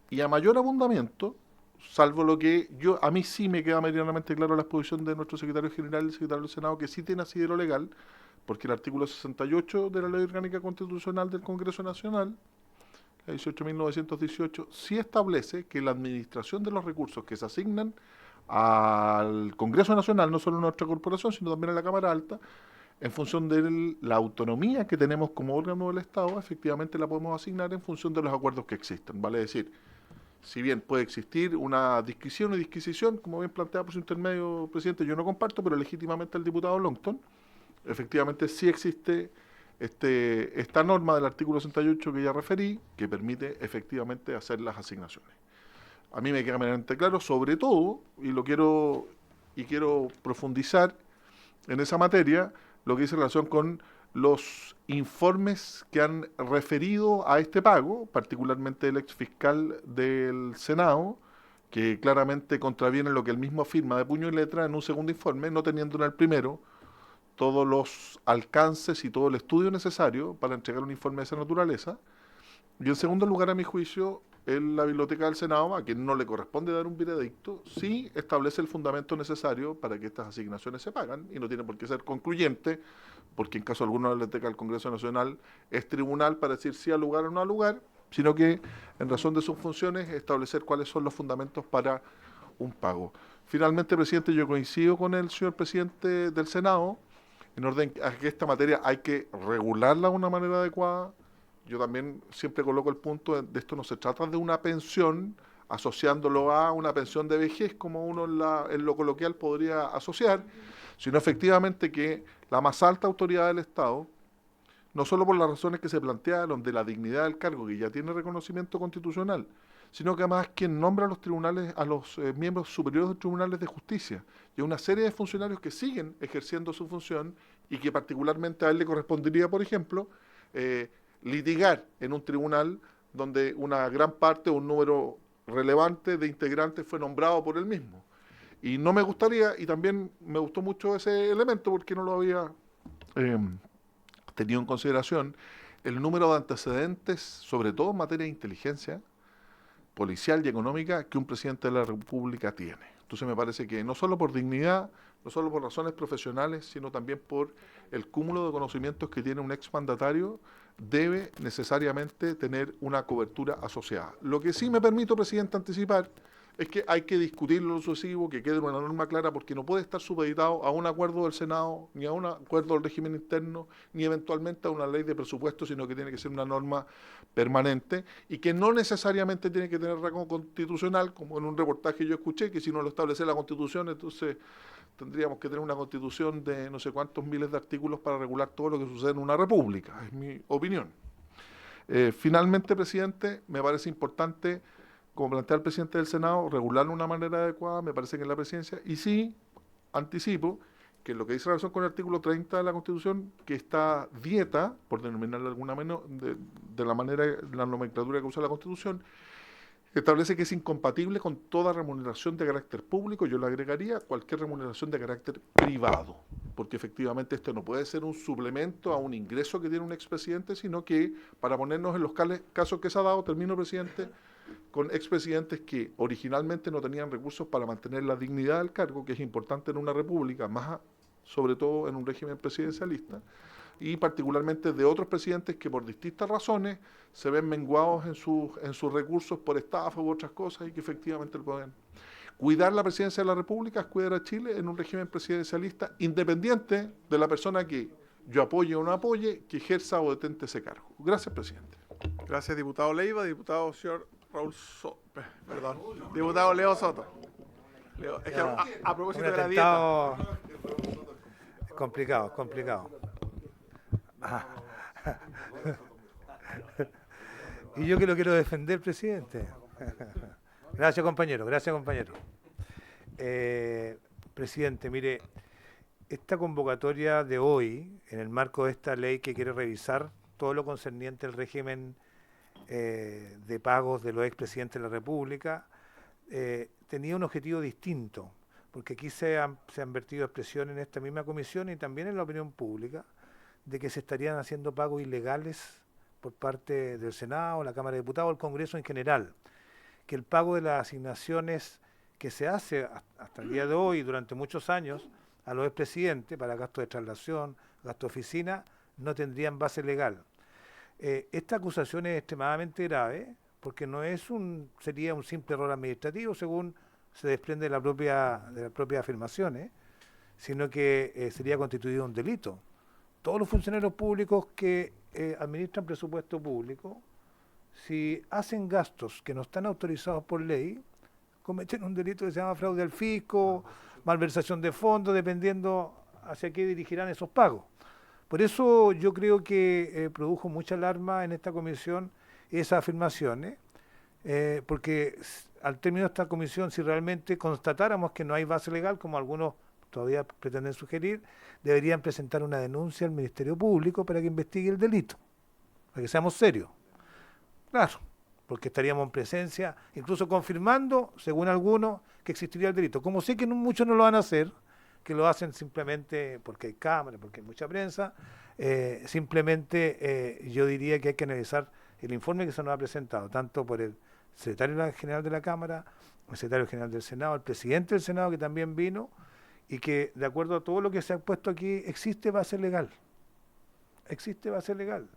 Speaker 9: Y a mayor abundamiento, salvo lo que a mí sí me queda medianamente claro la exposición de nuestro secretario general y el secretario del Senado, que sí tiene asidero legal, porque el artículo 68 de la Ley Orgánica Constitucional del Congreso Nacional, la 18.918, sí establece que la administración de los recursos que se asignan al Congreso Nacional, no solo a nuestra corporación, sino también a la Cámara Alta, en función de la autonomía que tenemos como órgano del Estado, efectivamente la podemos asignar en función de los acuerdos que existen. Vale decir, si bien puede existir una disquisición y disquisición, como bien planteado por su intermedio, presidente, yo no comparto, pero legítimamente el diputado Longton, efectivamente sí existe esta norma del artículo 68 que ya referí, que permite efectivamente hacer las asignaciones. A mí me queda meramente claro, sobre todo, y quiero profundizar en esa materia, lo que dice en relación con los informes que han referido a este pago, particularmente el ex fiscal del Senado, que claramente contraviene lo que él mismo afirma de puño y letra en un segundo informe, no teniendo en el primero todos los alcances y todo el estudio necesario para entregar un informe de esa naturaleza. Y en segundo lugar, a mi juicio, la Biblioteca del Senado, a quien no le corresponde dar un veredicto, sí establece el fundamento necesario para que estas asignaciones se pagan, y no tiene por qué ser concluyente, porque en caso alguno la Biblioteca del Congreso Nacional es tribunal para decir si al lugar o no al lugar, sino que en razón de sus funciones establecer cuáles son los fundamentos para un pago. Finalmente, presidente, yo coincido con el señor presidente del Senado, en orden a que esta materia hay que regularla de una manera adecuada. Yo también siempre coloco el punto de esto no se trata de una pensión, asociándolo a una pensión de vejez, como uno en lo coloquial podría asociar, sino efectivamente que la más alta autoridad del Estado, no solo por las razones que se plantearon de la dignidad del cargo, que ya tiene reconocimiento constitucional, sino que además quien nombra a los tribunales, a los miembros superiores de los tribunales de justicia, y a una serie de funcionarios que siguen ejerciendo su función y que particularmente a él le correspondería, por ejemplo, litigar en un tribunal donde una gran parte, un número relevante de integrantes fue nombrado por él mismo. Y no me gustaría, y también me gustó mucho ese elemento porque no lo había tenido en consideración, el número de antecedentes, sobre todo en materia de inteligencia policial y económica, que un presidente de la República tiene. Entonces me parece que no solo por dignidad, no solo por razones profesionales, sino también por el cúmulo de conocimientos que tiene un exmandatario, debe necesariamente tener una cobertura asociada. Lo que sí me permito, presidente, anticipar es que hay que discutirlo lo sucesivo, que quede una norma clara, porque no puede estar supeditado a un acuerdo del Senado, ni a un acuerdo del régimen interno, ni eventualmente a una ley de presupuesto, sino que tiene que ser una norma permanente y que no necesariamente tiene que tener rango constitucional, como en un reportaje yo escuché, que si no lo establece la Constitución, entonces tendríamos que tener una Constitución de no sé cuántos miles de artículos para regular todo lo que sucede en una república, es mi opinión. Finalmente, presidente, me parece importante, como plantea el presidente del Senado, regularlo de una manera adecuada, me parece que en la presidencia, y sí, anticipo, que lo que dice relación con el artículo 30 de la Constitución, que esta dieta, por denominarla de alguna manera, de la manera, la nomenclatura que usa la Constitución, establece que es incompatible con toda remuneración de carácter público, yo le agregaría cualquier remuneración de carácter privado, porque efectivamente esto no puede ser un suplemento a un ingreso que tiene un expresidente, sino que, para ponernos en los casos que se ha dado, termino, presidente, con expresidentes que originalmente no tenían recursos para mantener la dignidad del cargo, que es importante en una república, más sobre todo en un régimen presidencialista, y particularmente de otros presidentes que por distintas razones se ven menguados en sus recursos por estafa u otras cosas y que efectivamente lo pueden. Cuidar la presidencia de la República es cuidar a Chile en un régimen presidencialista independiente de la persona que yo apoye o no apoye, que ejerza o detente ese cargo. Gracias, presidente.
Speaker 1: Gracias, diputado Leiva. Diputado señor Perdón, diputado Leo Soto. Leo, es que a propósito
Speaker 3: Un
Speaker 1: de la dieta.
Speaker 3: atentado complicado, complicado. Ah. Y yo que lo quiero defender, presidente. Gracias, compañero, gracias, compañero. Presidente, mire, esta convocatoria de hoy, en el marco de esta ley que quiere revisar todo lo concerniente al régimen de pagos de los expresidentes de la República, tenía un objetivo distinto, porque aquí se han vertido expresiones en esta misma comisión y también en la opinión pública de que se estarían haciendo pagos ilegales por parte del Senado, la Cámara de Diputados, el Congreso en general, que el pago de las asignaciones que se hace hasta el día de hoy, durante muchos años, a los expresidentes para gastos de traslación, gastos de oficina, no tendrían base legal. Esta acusación es extremadamente grave, porque no es sería un simple error administrativo, según se desprende de la propia afirmación, sino que sería constituido un delito. Todos los funcionarios públicos que administran presupuesto público, si hacen gastos que no están autorizados por ley, cometen un delito que se llama fraude al fisco, malversación de fondos, dependiendo hacia qué dirigirán esos pagos. Por eso yo creo que produjo mucha alarma en esta comisión esas afirmaciones, porque al término de esta comisión, si realmente constatáramos que no hay base legal, como algunos todavía pretenden sugerir, deberían presentar una denuncia al Ministerio Público para que investigue el delito, para que seamos serios. Claro, porque estaríamos en presencia, incluso confirmando, según algunos, que existiría el delito. Como sé que muchos no lo van a hacer, que lo hacen simplemente porque hay cámaras, porque hay mucha prensa, simplemente yo diría que hay que analizar el informe que se nos ha presentado, tanto por el secretario general de la Cámara, el secretario general del Senado, el presidente del Senado que también vino, y que de acuerdo a todo lo que se ha puesto aquí, existe base legal. Existe base legal.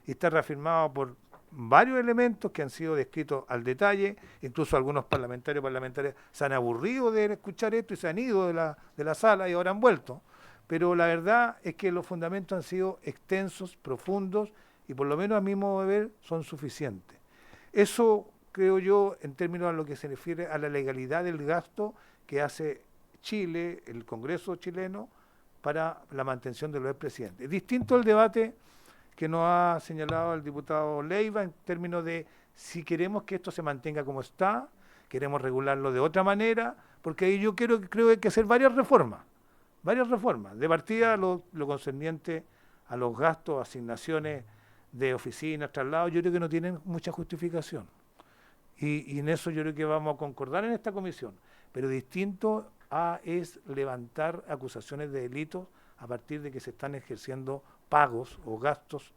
Speaker 3: Y está reafirmado por varios elementos que han sido descritos al detalle, incluso algunos parlamentarias se han aburrido de escuchar esto y se han ido de la sala y ahora han vuelto. Pero la verdad es que los fundamentos han sido extensos, profundos, y por lo menos a mi modo de ver son suficientes. Eso creo yo en términos a lo que se refiere a la legalidad del gasto que hace Chile, el Congreso chileno, para la mantención de los expresidentes. Distinto el debate que nos ha señalado el diputado Leiva en términos de si queremos que esto se mantenga como está, queremos regularlo de otra manera, porque ahí yo creo que hay que hacer varias reformas. De partida lo concerniente a los gastos, asignaciones de oficinas, traslados, yo creo que no tienen mucha justificación. Y en eso yo creo que vamos a concordar en esta comisión. Pero distinto es levantar acusaciones de delitos a partir de que se están ejerciendo pagos o gastos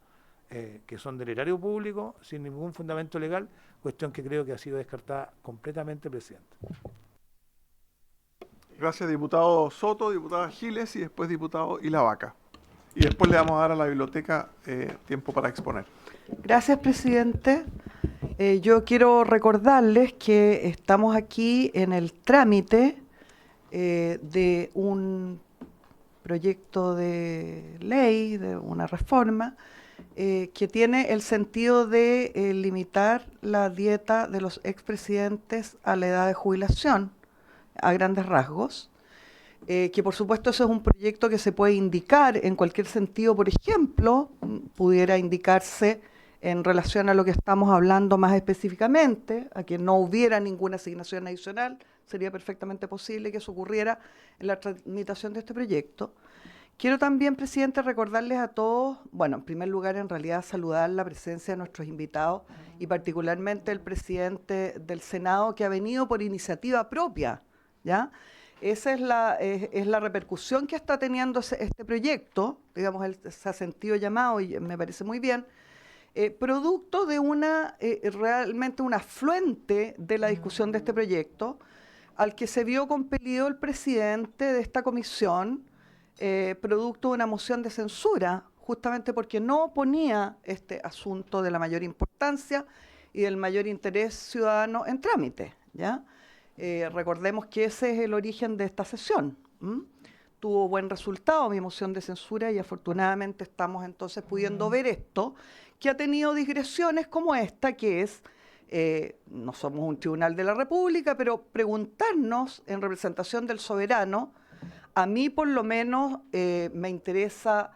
Speaker 3: que son del erario público sin ningún fundamento legal, cuestión que creo que ha sido descartada completamente, presidente.
Speaker 1: Gracias, diputado Soto, diputada Giles y después diputado Ilavaca. Y después le vamos a dar a la biblioteca tiempo para exponer.
Speaker 4: Gracias, presidente. Yo quiero recordarles que estamos aquí en el trámite de un proyecto de ley, de una reforma, que tiene el sentido de limitar la dieta de los expresidentes a la edad de jubilación, a grandes rasgos, que por supuesto eso es un proyecto que se puede indicar en cualquier sentido. Por ejemplo, pudiera indicarse en relación a lo que estamos hablando más específicamente, a que no hubiera ninguna asignación adicional, sería perfectamente posible que eso ocurriera en la tramitación de este proyecto. Quiero también, presidente, recordarles a todos, bueno, en primer lugar, en realidad, saludar la presencia de nuestros invitados y particularmente el presidente del Senado, que ha venido por iniciativa propia, ¿ya? Esa es la repercusión que está teniendo este proyecto, digamos, él se ha sentido llamado y me parece muy bien, producto de realmente un afluente de la discusión de este proyecto, al que se vio compelido el presidente de esta comisión, producto de una moción de censura, justamente porque no ponía este asunto de la mayor importancia y del mayor interés ciudadano en trámite, ¿ya? Recordemos que ese es el origen de esta sesión. Tuvo buen resultado mi moción de censura y afortunadamente estamos entonces pudiendo ver esto, que ha tenido digresiones como esta, que es No somos un tribunal de la República, pero preguntarnos en representación del soberano, a mí por lo menos me interesa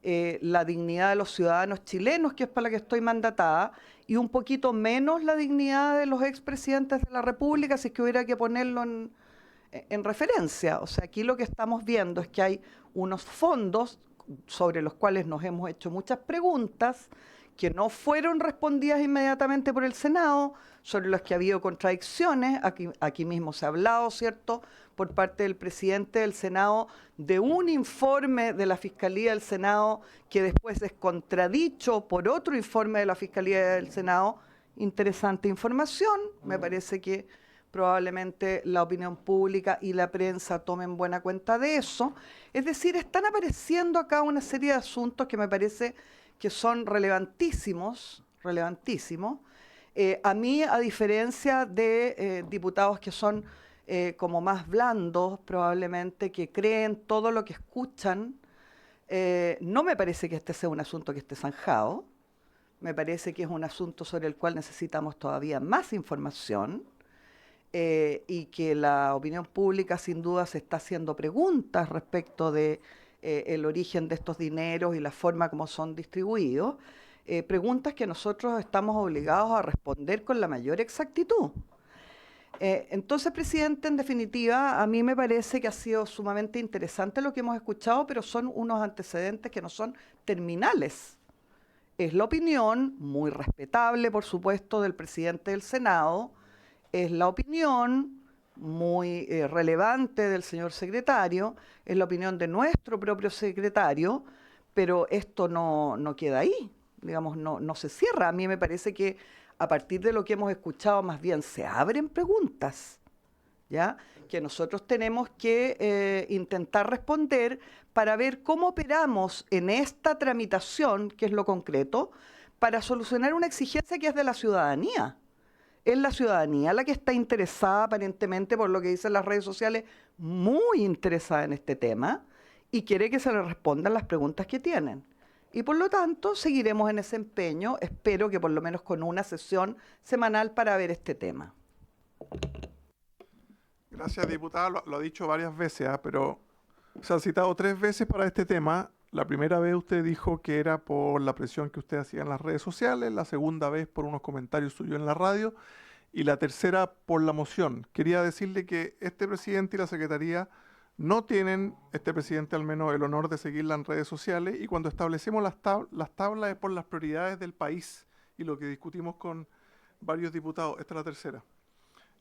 Speaker 4: la dignidad de los ciudadanos chilenos, que es para la que estoy mandatada, y un poquito menos la dignidad de los expresidentes de la República, si es que hubiera que ponerlo en referencia. O sea, aquí lo que estamos viendo es que hay unos fondos sobre los cuales nos hemos hecho muchas preguntas que no fueron respondidas inmediatamente por el Senado, sobre los que ha habido contradicciones. Aquí mismo se ha hablado, ¿cierto?, por parte del presidente del Senado, de un informe de la Fiscalía del Senado que después es contradicho por otro informe de la Fiscalía del Senado. Interesante información. Me parece que probablemente la opinión pública y la prensa tomen buena cuenta de eso. Es decir, están apareciendo acá una serie de asuntos que me parece que son relevantísimos. A mí, a diferencia de diputados que son como más blandos, probablemente, que creen todo lo que escuchan, no me parece que este sea un asunto que esté zanjado. Me parece que es un asunto sobre el cual necesitamos todavía más información. Y que la opinión pública sin duda se está haciendo preguntas respecto de el origen de estos dineros y la forma como son distribuidos, preguntas que nosotros estamos obligados a responder con la mayor exactitud. Entonces, presidente, en definitiva, a mí me parece que ha sido sumamente interesante lo que hemos escuchado, pero son unos antecedentes que no son terminales. Es la opinión, muy respetable, por supuesto, del presidente del Senado, es la opinión muy relevante del señor secretario, es la opinión de nuestro propio secretario, pero esto no queda ahí, digamos, no se cierra. A mí me parece que a partir de lo que hemos escuchado, más bien se abren preguntas, ¿ya?, que nosotros tenemos que intentar responder para ver cómo operamos en esta tramitación, que es lo concreto, para solucionar una exigencia que es de la ciudadanía. Es la ciudadanía la que está interesada, aparentemente, por lo que dicen las redes sociales, muy interesada en este tema y quiere que se le respondan las preguntas que tienen. Y por lo tanto, seguiremos en ese empeño, espero que por lo menos con una sesión semanal para ver este tema.
Speaker 1: Gracias, diputada. Lo ha dicho varias veces, pero se ha citado 3 veces para este tema. La primera vez usted dijo que era por la presión que usted hacía en las redes sociales, la segunda vez por unos comentarios suyos en la radio y la tercera por la moción. Quería decirle que este presidente y la secretaría no tienen, este presidente al menos, el honor de seguirla en redes sociales, y cuando establecemos las tablas es por las prioridades del país y lo que discutimos con varios diputados. Esta es la tercera.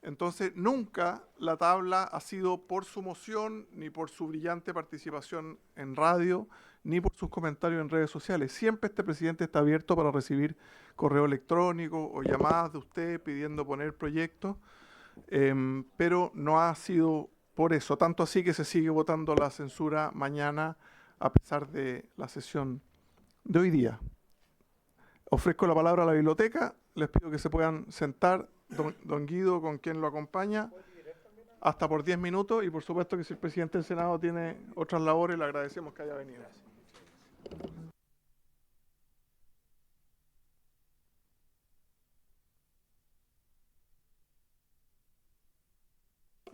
Speaker 1: Entonces, nunca la tabla ha sido por su moción, ni por su brillante participación en radio, ni por sus comentarios en redes sociales. Siempre este presidente está abierto para recibir correo electrónico o llamadas de usted pidiendo poner proyectos, pero no ha sido por eso. Tanto así que se sigue votando la censura mañana, a pesar de la sesión de hoy día. Ofrezco la palabra a la biblioteca. Les pido que se puedan sentar. Don Guido, con quien lo acompaña, hasta por 10 minutos, y por supuesto que si el presidente del Senado tiene otras labores, le agradecemos que haya venido.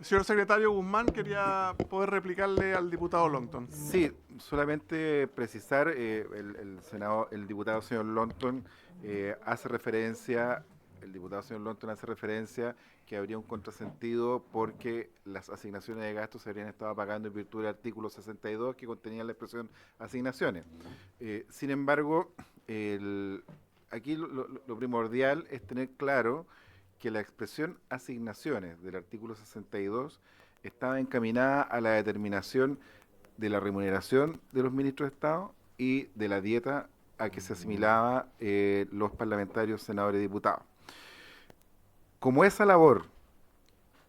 Speaker 1: Señor secretario Guzmán, quería poder replicarle al diputado Longton.
Speaker 7: Sí, solamente precisar, el diputado señor Longton hace referencia que habría un contrasentido porque las asignaciones de gastos se habrían estado pagando en virtud del artículo 62 que contenía la expresión asignaciones. Sin embargo, aquí lo primordial es tener claro que la expresión asignaciones del artículo 62 estaba encaminada a la determinación de la remuneración de los ministros de Estado y de la dieta a que se asimilaba los parlamentarios, senadores y diputados. Como esa labor,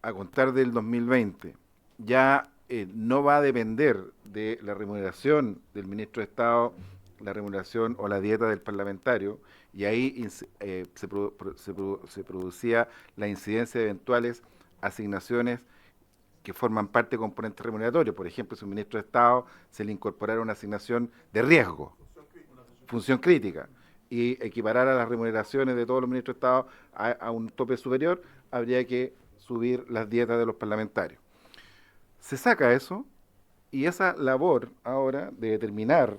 Speaker 7: a contar del 2020, ya no va a depender de la remuneración del ministro de Estado, la remuneración o la dieta del parlamentario, y ahí se producía la incidencia de eventuales asignaciones que forman parte de componentes remuneratorios. Por ejemplo, si un ministro de Estado se le incorporara una asignación de riesgo, función crítica. y equiparar a las remuneraciones de todos los ministros de Estado a un tope superior, habría que subir las dietas de los parlamentarios. Se saca eso y esa labor ahora de determinar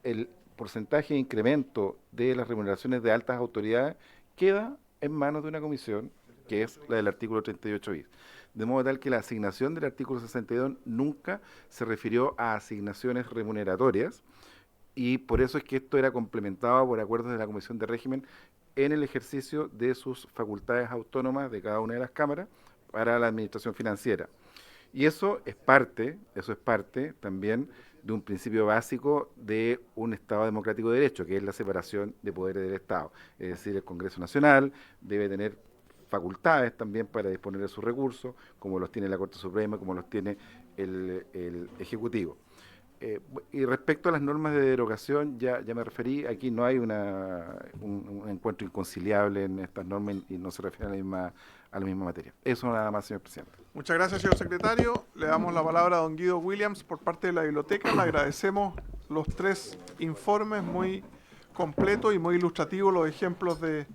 Speaker 7: el porcentaje de incremento de las remuneraciones de altas autoridades queda en manos de una comisión que es la del artículo 38 bis. De modo tal que la asignación del artículo 62 nunca se refirió a asignaciones remuneratorias y por eso es que esto era complementado por acuerdos de la Comisión de Régimen en el ejercicio de sus facultades autónomas de cada una de las cámaras para la administración financiera. Y eso es parte también de un principio básico de un Estado democrático de derecho, que es la separación de poderes del Estado. Es decir, el Congreso Nacional debe tener facultades también para disponer de sus recursos, como los tiene la Corte Suprema, como los tiene el Ejecutivo. Y respecto a las normas de derogación, ya me referí, aquí no hay un encuentro inconciliable en estas normas y no se refiere a la misma materia. Eso nada más, señor presidente.
Speaker 1: Muchas gracias, señor secretario. Le damos la palabra a don Guido Williams por parte de la biblioteca. Le agradecemos los 3 informes muy completos y muy ilustrativos, los ejemplos de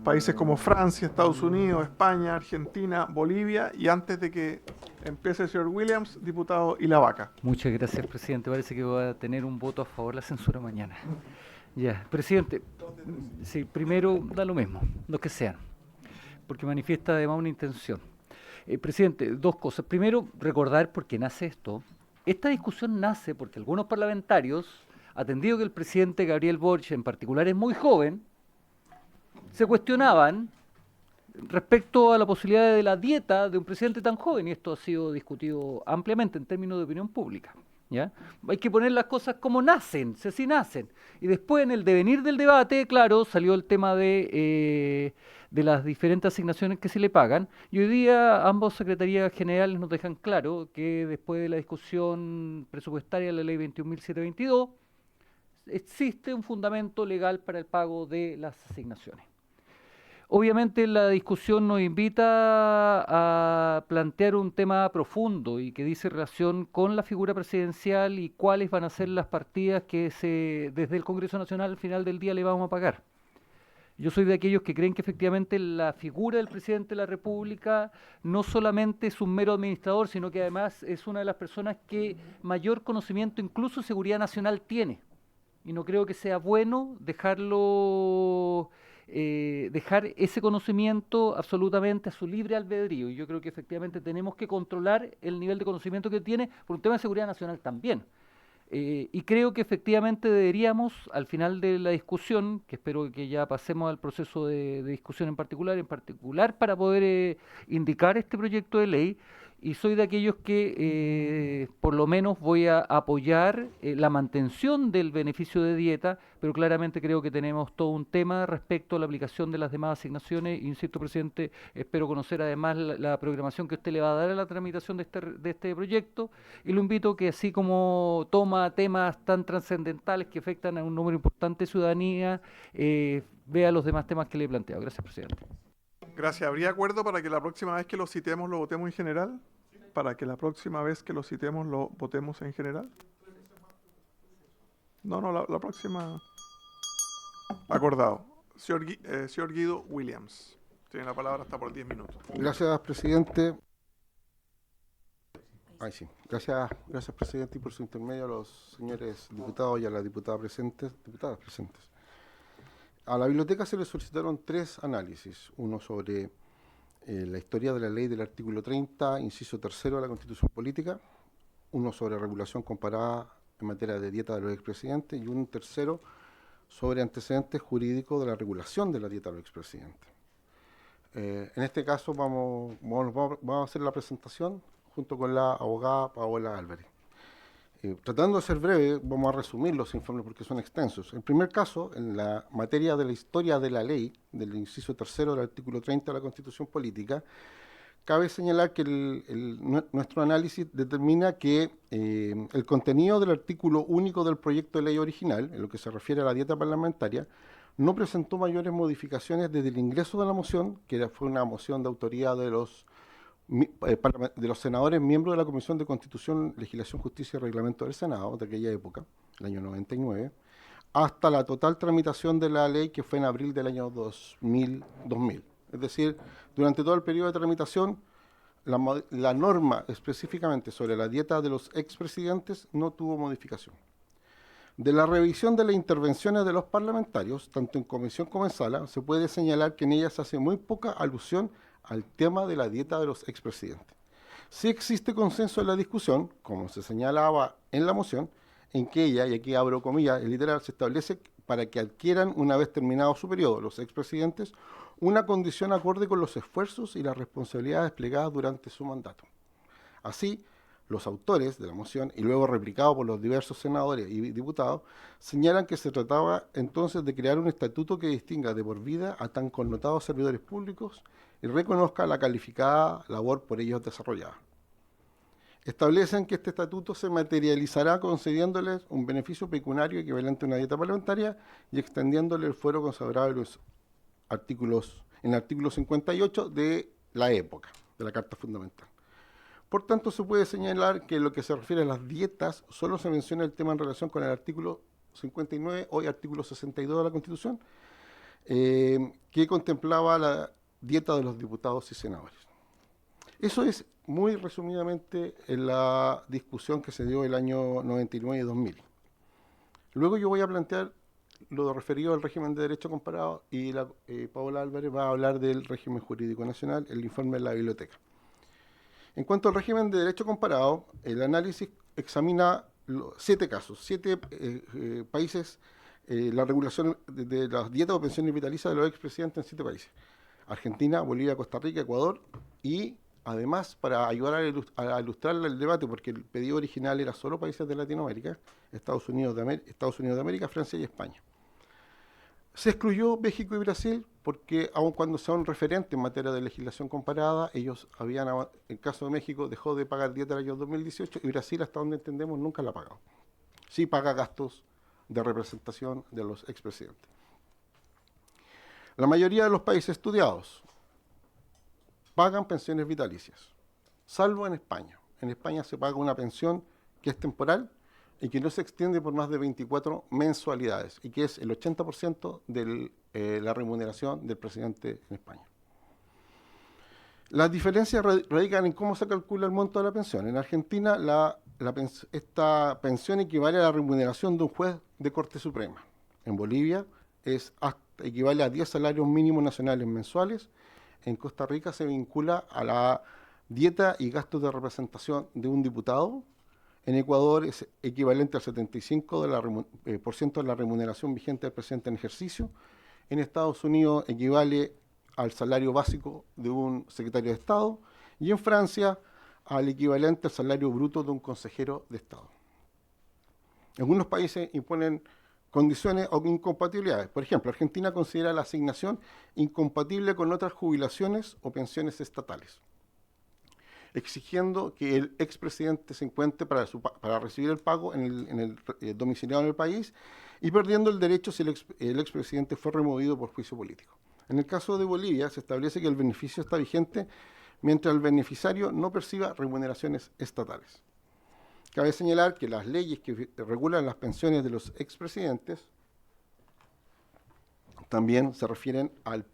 Speaker 1: países como Francia, Estados Unidos, España, Argentina, Bolivia, y antes de que empiece el señor Williams, diputado Ilavaca.
Speaker 5: Muchas gracias, presidente. Parece que va a tener un voto a favor de la censura mañana. Ya, presidente, sí, primero da lo mismo, los que sean, porque manifiesta además una intención. Presidente, 2 cosas. Primero, recordar por qué nace esto. Esta discusión nace porque algunos parlamentarios, atendido que el presidente Gabriel Boric en particular es muy joven, se cuestionaban respecto a la posibilidad de la dieta de un presidente tan joven, y esto ha sido discutido ampliamente en términos de opinión pública. ¿Ya? Hay que poner las cosas como nacen, si así nacen. Y después, en el devenir del debate, claro, salió el tema de las diferentes asignaciones que se le pagan. Y hoy día ambos secretarías generales nos dejan claro que después de la discusión presupuestaria de la ley 21.722, existe un fundamento legal para el pago de las asignaciones. Obviamente la discusión nos invita a plantear un tema profundo y que dice relación con la figura presidencial y cuáles van a ser las partidas que desde el Congreso Nacional al final del día le vamos a pagar. Yo soy de aquellos que creen que efectivamente la figura del presidente de la República no solamente es un mero administrador, sino que además es una de las personas que mayor conocimiento, incluso de seguridad nacional, tiene. Y no creo que sea bueno dejar ese conocimiento absolutamente a su libre albedrío. Y yo creo que efectivamente tenemos que controlar el nivel de conocimiento que tiene por un tema de seguridad nacional también. Y creo que efectivamente deberíamos, al final de la discusión, que espero que ya pasemos al proceso de discusión en particular para poder indicar este proyecto de ley, y soy de aquellos que por lo menos voy a apoyar la mantención del beneficio de dieta, pero claramente creo que tenemos todo un tema respecto a la aplicación de las demás asignaciones. Insisto, presidente, espero conocer además la programación que usted le va a dar a la tramitación de este proyecto, y lo invito a que, así como toma temas tan trascendentales que afectan a un número importante de ciudadanía, vea los demás temas que le he planteado. Gracias, presidente.
Speaker 1: Gracias. ¿Habría acuerdo para que la próxima vez que lo citemos lo votemos en general? ¿Para que la próxima vez que lo citemos lo votemos en general? No, la próxima. Acordado. Señor Guido Williams. Tiene la palabra hasta por 10 minutos.
Speaker 10: Gracias, presidente. Gracias, presidente, y por su intermedio a los señores diputados y a las diputadas presentes. A la biblioteca se le solicitaron 3 análisis, uno sobre la historia de la ley del artículo 30, inciso 3 de la Constitución Política, uno sobre regulación comparada en materia de dieta de los expresidentes y un tercero sobre antecedentes jurídicos de la regulación de la dieta de los expresidentes. En este caso vamos a hacer la presentación junto con la abogada Paola Álvarez. Tratando de ser breve, vamos a resumir los informes porque son extensos. En primer caso, en la materia de la historia de la ley, del inciso 3 del artículo 30 de la Constitución Política, cabe señalar que nuestro análisis determina que el contenido del artículo único del proyecto de ley original, en lo que se refiere a la dieta parlamentaria, no presentó mayores modificaciones desde el ingreso de la moción, que fue una moción de autoría de los senadores miembros de la Comisión de Constitución, Legislación, Justicia y Reglamento del Senado de aquella época, el año 99, hasta la total tramitación de la ley que fue en abril del año 2000. Es decir, durante todo el periodo de tramitación, la norma específicamente sobre la dieta de los expresidentes no tuvo modificación. De la revisión de las intervenciones de los parlamentarios, tanto en comisión como en sala, se puede señalar que en ellas hace muy poca alusión al tema de la dieta de los expresidentes. Sí existe consenso en la discusión, como se señalaba en la moción, en que ella, y aquí abro comillas, literal, se establece para que adquieran, una vez terminado su periodo, los expresidentes, una condición acorde con los esfuerzos y las responsabilidades desplegadas durante su mandato. Así, los autores de la moción, y luego replicado por los diversos senadores y diputados, señalan que se trataba entonces de crear un estatuto que distinga de por vida a tan connotados servidores públicos y reconozca la calificada labor por ellos desarrollada. Establecen que este estatuto se materializará concediéndoles un beneficio pecuniario equivalente a una dieta parlamentaria y extendiéndole el fuero consagrado en el artículo 58 de la época, de la Carta Fundamental. Por tanto, se puede señalar que en lo que se refiere a las dietas, solo se menciona el tema en relación con el artículo 59, hoy artículo 62 de la Constitución, que contemplaba la dieta de los diputados y senadores. Eso es muy resumidamente en la discusión que se dio el año 99 y 2000. Luego yo voy a plantear lo referido al régimen de derecho comparado y Paola Álvarez va a hablar del régimen jurídico nacional, el informe de la biblioteca. En cuanto al régimen de derecho comparado, el análisis examina 7 casos, 7 países, la regulación de las dietas o pensiones vitalicias de los expresidentes en 7 países. Argentina, Bolivia, Costa Rica, Ecuador y además, para ayudar a ilustrar el debate, porque el pedido original era solo países de Latinoamérica, Estados Unidos de América, Francia y España. Se excluyó México y Brasil porque, aun cuando son referentes en materia de legislación comparada, ellos habían, en el caso de México, dejó de pagar dieta en el año 2018 y Brasil, hasta donde entendemos, nunca la ha pagado. Sí paga gastos de representación de los expresidentes. La mayoría de los países estudiados pagan pensiones vitalicias, salvo en España. En España se paga una pensión que es temporal y que no se extiende por más de 24 mensualidades y que es el 80% de la remuneración del presidente en España. Las diferencias radican en cómo se calcula el monto de la pensión. En Argentina, esta pensión equivale a la remuneración de un juez de Corte Suprema. En Bolivia equivale a 10 salarios mínimos nacionales mensuales. En Costa Rica se vincula a la dieta y gastos de representación de un diputado. En Ecuador es equivalente al 75% de la remuneración vigente del presidente en ejercicio. En Estados Unidos equivale al salario básico de un secretario de Estado. Y en Francia al equivalente al salario bruto de un consejero de Estado. Algunos países imponen condiciones o incompatibilidades. Por ejemplo, Argentina considera la asignación incompatible con otras jubilaciones o pensiones estatales, exigiendo que el expresidente se encuentre para recibir el pago domiciliado en el país y perdiendo el derecho si el expresidente fue removido por juicio político. En el caso de Bolivia se establece que el beneficio está vigente mientras el beneficiario no perciba remuneraciones estatales. Cabe señalar que las leyes que regulan las pensiones de los expresidentes también se refieren al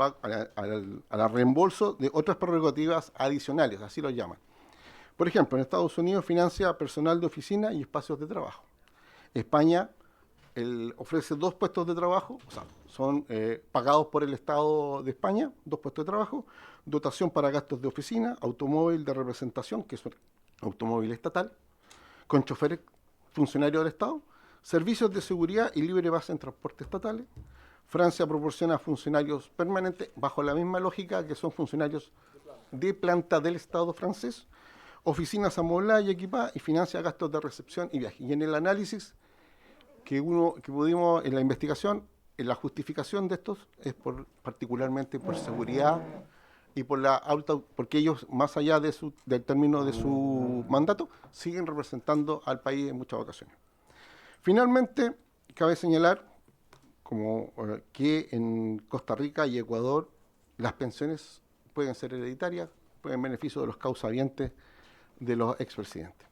Speaker 10: reembolso de otras prerrogativas adicionales, así lo llaman. Por ejemplo, en Estados Unidos financia personal de oficina y espacios de trabajo. España ofrece 2 puestos de trabajo, o sea, son pagados por el Estado de España, 2 puestos de trabajo, dotación para gastos de oficina, automóvil de representación, que es un automóvil estatal, con choferes funcionarios del Estado, servicios de seguridad y libre base en transportes estatales. Francia proporciona funcionarios permanentes bajo la misma lógica que son funcionarios de planta del Estado francés, oficinas amobladas y equipadas y financia gastos de recepción y viaje. Y en el análisis que pudimos, en la investigación, en la justificación de estos es particularmente por seguridad y porque ellos, más allá del término de su mandato, siguen representando al país en muchas ocasiones. Finalmente, cabe señalar que en Costa Rica y Ecuador las pensiones pueden ser hereditarias, pueden beneficio de los causavientes de los expresidentes.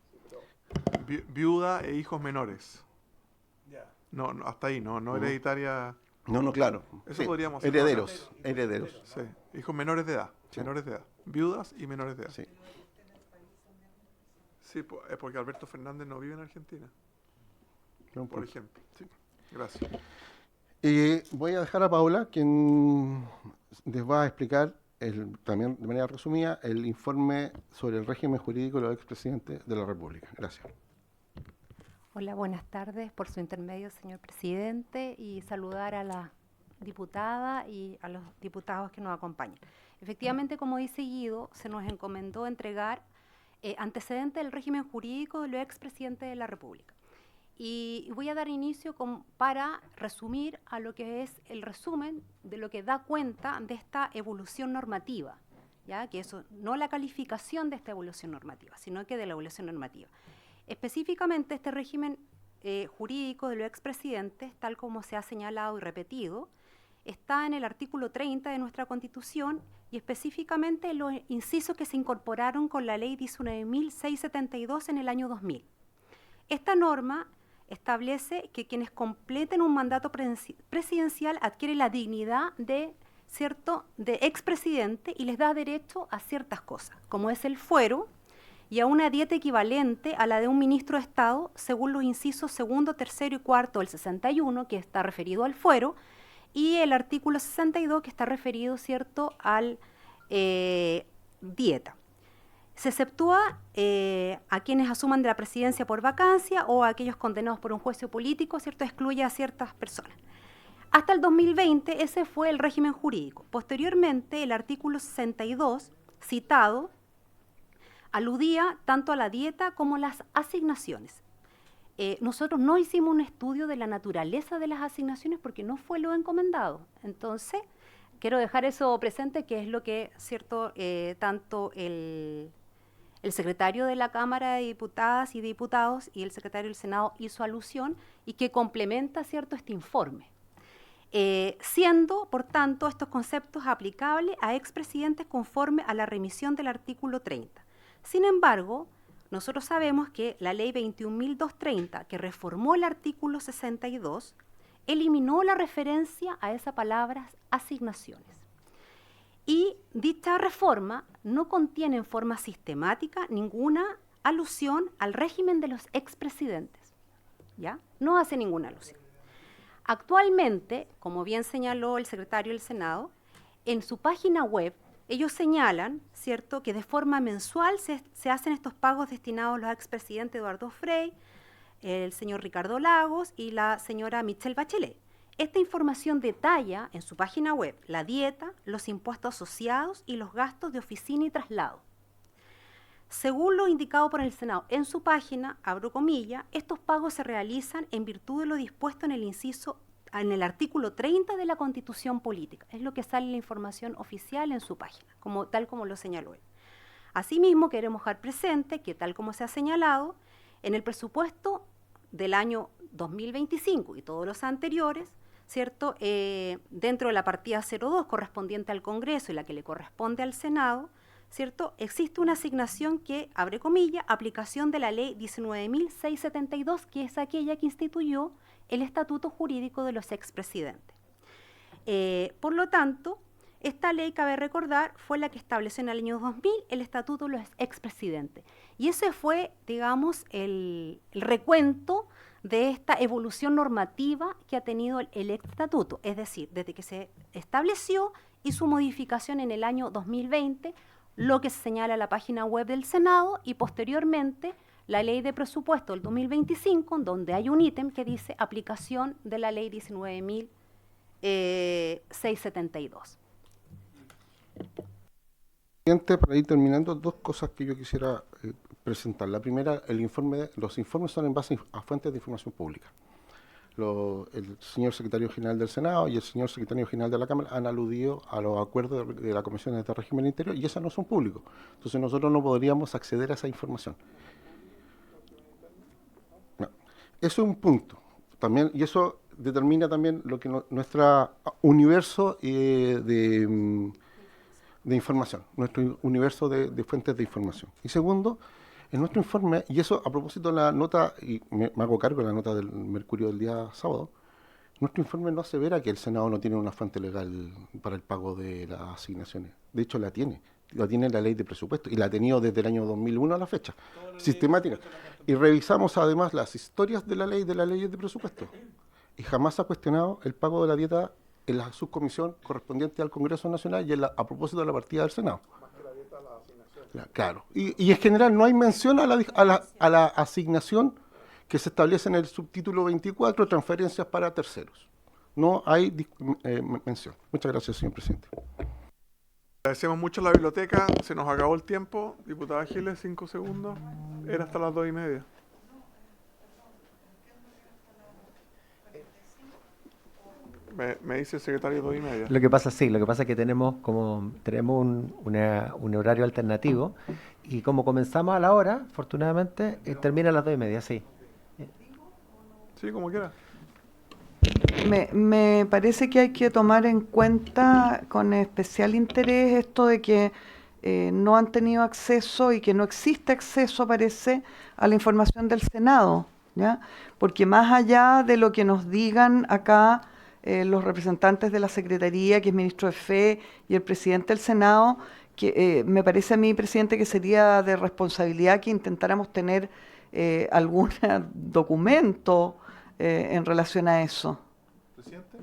Speaker 1: Viuda e hijos menores. No, no, hasta ahí, no hereditaria.
Speaker 10: No, claro.
Speaker 1: Eso
Speaker 10: Sí,
Speaker 1: podríamos hacer.
Speaker 10: herederos.
Speaker 1: Sí, hijos menores de edad,
Speaker 10: Sí.
Speaker 1: menores de edad, viudas y menores de edad.
Speaker 10: Sí.
Speaker 1: Sí, porque Alberto Fernández no vive en Argentina,
Speaker 10: Buen
Speaker 1: por
Speaker 10: punto.
Speaker 1: ejemplo. Sí. Gracias.
Speaker 10: Voy a dejar a Paula, quien les va a explicar, también de manera resumida, el informe sobre el régimen jurídico de los expresidentes de la República. Gracias.
Speaker 11: Hola, buenas tardes. Por su intermedio, señor presidente, y saludar a la diputada y a los diputados que nos acompañan. Efectivamente, como dice Guido, se nos encomendó entregar antecedentes del régimen jurídico de los expresidentes de la República. Y voy a dar inicio para resumir a lo que es el resumen de lo que da cuenta de esta evolución normativa, ¿ya? Que eso, no la calificación de esta evolución normativa, sino que de la evolución normativa. Específicamente, este régimen jurídico de los expresidentes, tal como se ha señalado y repetido, está en el artículo 30 de nuestra Constitución y específicamente los incisos que se incorporaron con la Ley 19.672 en el año 2000. Esta norma establece que quienes completen un mandato presidencial adquieren la dignidad de expresidente y les da derecho a ciertas cosas, como es el fuero y a una dieta equivalente a la de un ministro de Estado, según los incisos 2, 3 y 4 del 61, que está referido al fuero, y el artículo 62, que está referido, ¿cierto?, al dieta. Se exceptúa a quienes asuman de la presidencia por vacancia o a aquellos condenados por un juicio político, ¿cierto?, excluye a ciertas personas. Hasta el 2020 ese fue el régimen jurídico. Posteriormente, el artículo 62, citado, aludía tanto a la dieta como las asignaciones. Nosotros no hicimos un estudio de la naturaleza de las asignaciones porque no fue lo encomendado. Entonces, quiero dejar eso presente, que es lo que, ¿cierto?, tanto el secretario de la Cámara de Diputadas y Diputados y el secretario del Senado hizo alusión y que complementa, ¿cierto?, este informe. Siendo, por tanto, estos conceptos aplicables a expresidentes conforme a la remisión del artículo 30. Sin embargo, nosotros sabemos que la ley 21.230, que reformó el artículo 62, eliminó la referencia a esa palabra asignaciones. Y dicha reforma no contiene en forma sistemática ninguna alusión al régimen de los expresidentes, ¿ya? No hace ninguna alusión. Actualmente, como bien señaló el secretario del Senado, en su página web ellos señalan, ¿cierto?, que de forma mensual se hacen estos pagos destinados a los expresidentes Eduardo Frei, el señor Ricardo Lagos y la señora Michelle Bachelet. Esta información detalla en su página web la dieta, los impuestos asociados y los gastos de oficina y traslado. Según lo indicado por el Senado en su página, abro comillas, estos pagos se realizan en virtud de lo dispuesto en el artículo 30 de la Constitución Política. Es lo que sale en la información oficial en su página, tal como lo señaló él. Asimismo, queremos dejar presente que, tal como se ha señalado, en el presupuesto del año 2025 y todos los anteriores, ¿cierto?, dentro de la partida 02 correspondiente al Congreso y la que le corresponde al Senado, ¿cierto?, existe una asignación que, abre comillas, aplicación de la Ley 19.672, que es aquella que instituyó el Estatuto Jurídico de los Expresidentes. Por lo tanto, esta ley, cabe recordar, fue la que estableció en el año 2000 el Estatuto de los Expresidentes. Y ese fue, digamos, el recuento de esta evolución normativa que ha tenido el Estatuto, es decir, desde que se estableció y su modificación en el año 2020, lo que se señala en la página web del Senado y posteriormente la ley de presupuesto del 2025, donde hay un ítem que dice aplicación de la ley 19.672.
Speaker 10: Para ir terminando, dos cosas que yo quisiera presentar. La primera, los informes son en base a fuentes de información pública. El señor secretario general del Senado y el señor secretario general de la Cámara han aludido a los acuerdos de la Comisión de Régimen Interior y esos no son públicos. Entonces nosotros no podríamos acceder a esa información. No. Eso es un punto. También, y eso determina también lo que nuestro universo de información, nuestro universo de fuentes de información. Y segundo, En nuestro informe, y eso a propósito de la nota, y me hago cargo de la nota del Mercurio del día sábado, nuestro informe no asevera que el Senado no tiene una fuente legal para el pago de las asignaciones. De hecho, la tiene la ley de presupuesto, y la ha tenido desde el año 2001 a la fecha, sistemática. Y revisamos además las historias de la ley de las leyes de presupuesto, y jamás ha cuestionado el pago de la dieta en la subcomisión correspondiente al Congreso Nacional y a propósito de la partida del Senado. Claro, y en general no hay mención a la asignación que se establece en el subtítulo 24, transferencias para terceros. No hay mención. Muchas gracias, señor presidente.
Speaker 1: Agradecemos mucho a la biblioteca, se nos acabó el tiempo. Diputada Giles, 5 segundos. Era hasta las 2:30. Me dice el secretario 2:30.
Speaker 2: Lo que pasa es que tenemos un horario alternativo, y como comenzamos a la hora, afortunadamente, termina a las 2:30, sí.
Speaker 1: Sí, como quiera.
Speaker 4: Me parece que hay que tomar en cuenta con especial interés esto de que no han tenido acceso y que no existe acceso, parece, a la información del Senado, ¿ya? Porque más allá de lo que nos digan acá los representantes de la Secretaría, que es ministro de Fe, y el presidente del Senado, que me parece a mí, presidente, que sería de responsabilidad que intentáramos tener algún documento en relación a eso.
Speaker 1: ¿Presidente?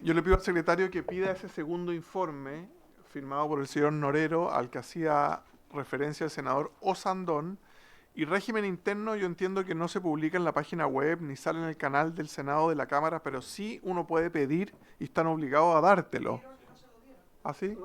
Speaker 1: Yo le pido al secretario que pida ese segundo informe firmado por el señor Norero, al que hacía referencia el senador Osandón. Y régimen interno, yo entiendo que no se publica en la página web ni sale en el canal del Senado de la Cámara, pero sí uno puede pedir y están obligados a dártelo. ¿Así?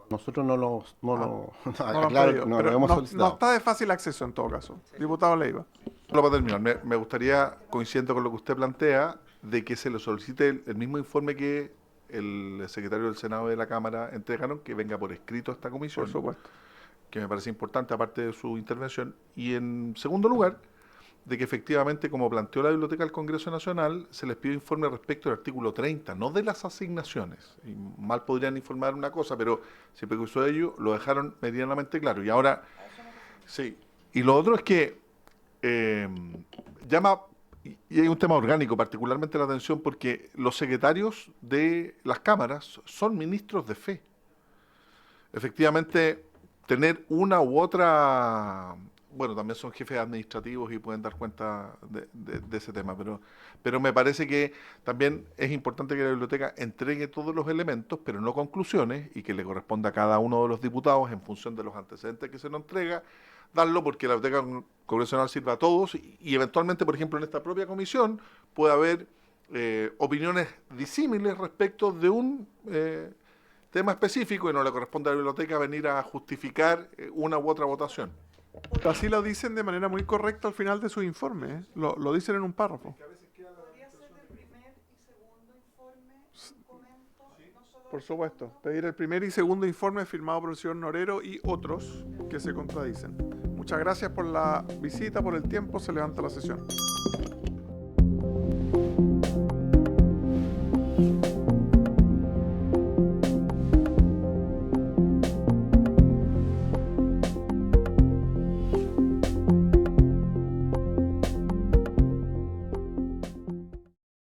Speaker 10: Nosotros no lo hemos
Speaker 1: no
Speaker 10: solicitado.
Speaker 1: está de fácil acceso en todo caso. Diputado Leiva.
Speaker 9: Solo para terminar, me gustaría, coincidiendo con lo que usted plantea, de que se le solicite el mismo informe que el secretario del Senado y de la Cámara entregaron, que venga por escrito a esta comisión.
Speaker 1: Por supuesto.
Speaker 9: Que me parece importante, aparte de su intervención. Y en segundo lugar, de que efectivamente, como planteó la Biblioteca del Congreso Nacional, se les pide informe respecto al artículo 30, no de las asignaciones. Y mal podrían informar una cosa, pero se preocuparon de ello, lo dejaron medianamente claro. Y ahora, sí. Y lo otro es que llama, y hay un tema orgánico particularmente la atención, porque los secretarios de las cámaras son ministros de fe. Efectivamente, tener una u otra, bueno, también son jefes administrativos y pueden dar cuenta de ese tema, pero me parece que también es importante que la biblioteca entregue todos los elementos, pero no conclusiones, y que le corresponda a cada uno de los diputados, en función de los antecedentes que se nos entrega, darlo, porque la biblioteca congresional sirve a todos, y eventualmente, por ejemplo, en esta propia comisión puede haber opiniones disímiles respecto de un tema específico, y no le corresponde a la biblioteca venir a justificar una u otra votación.
Speaker 1: Así lo dicen de manera muy correcta al final de su informe, ¿eh? Lo dicen en un párrafo. Por supuesto, pedir el primer y segundo informe firmado por el señor Norero y otros que se contradicen. Muchas gracias por la visita, por el tiempo. Se levanta la sesión.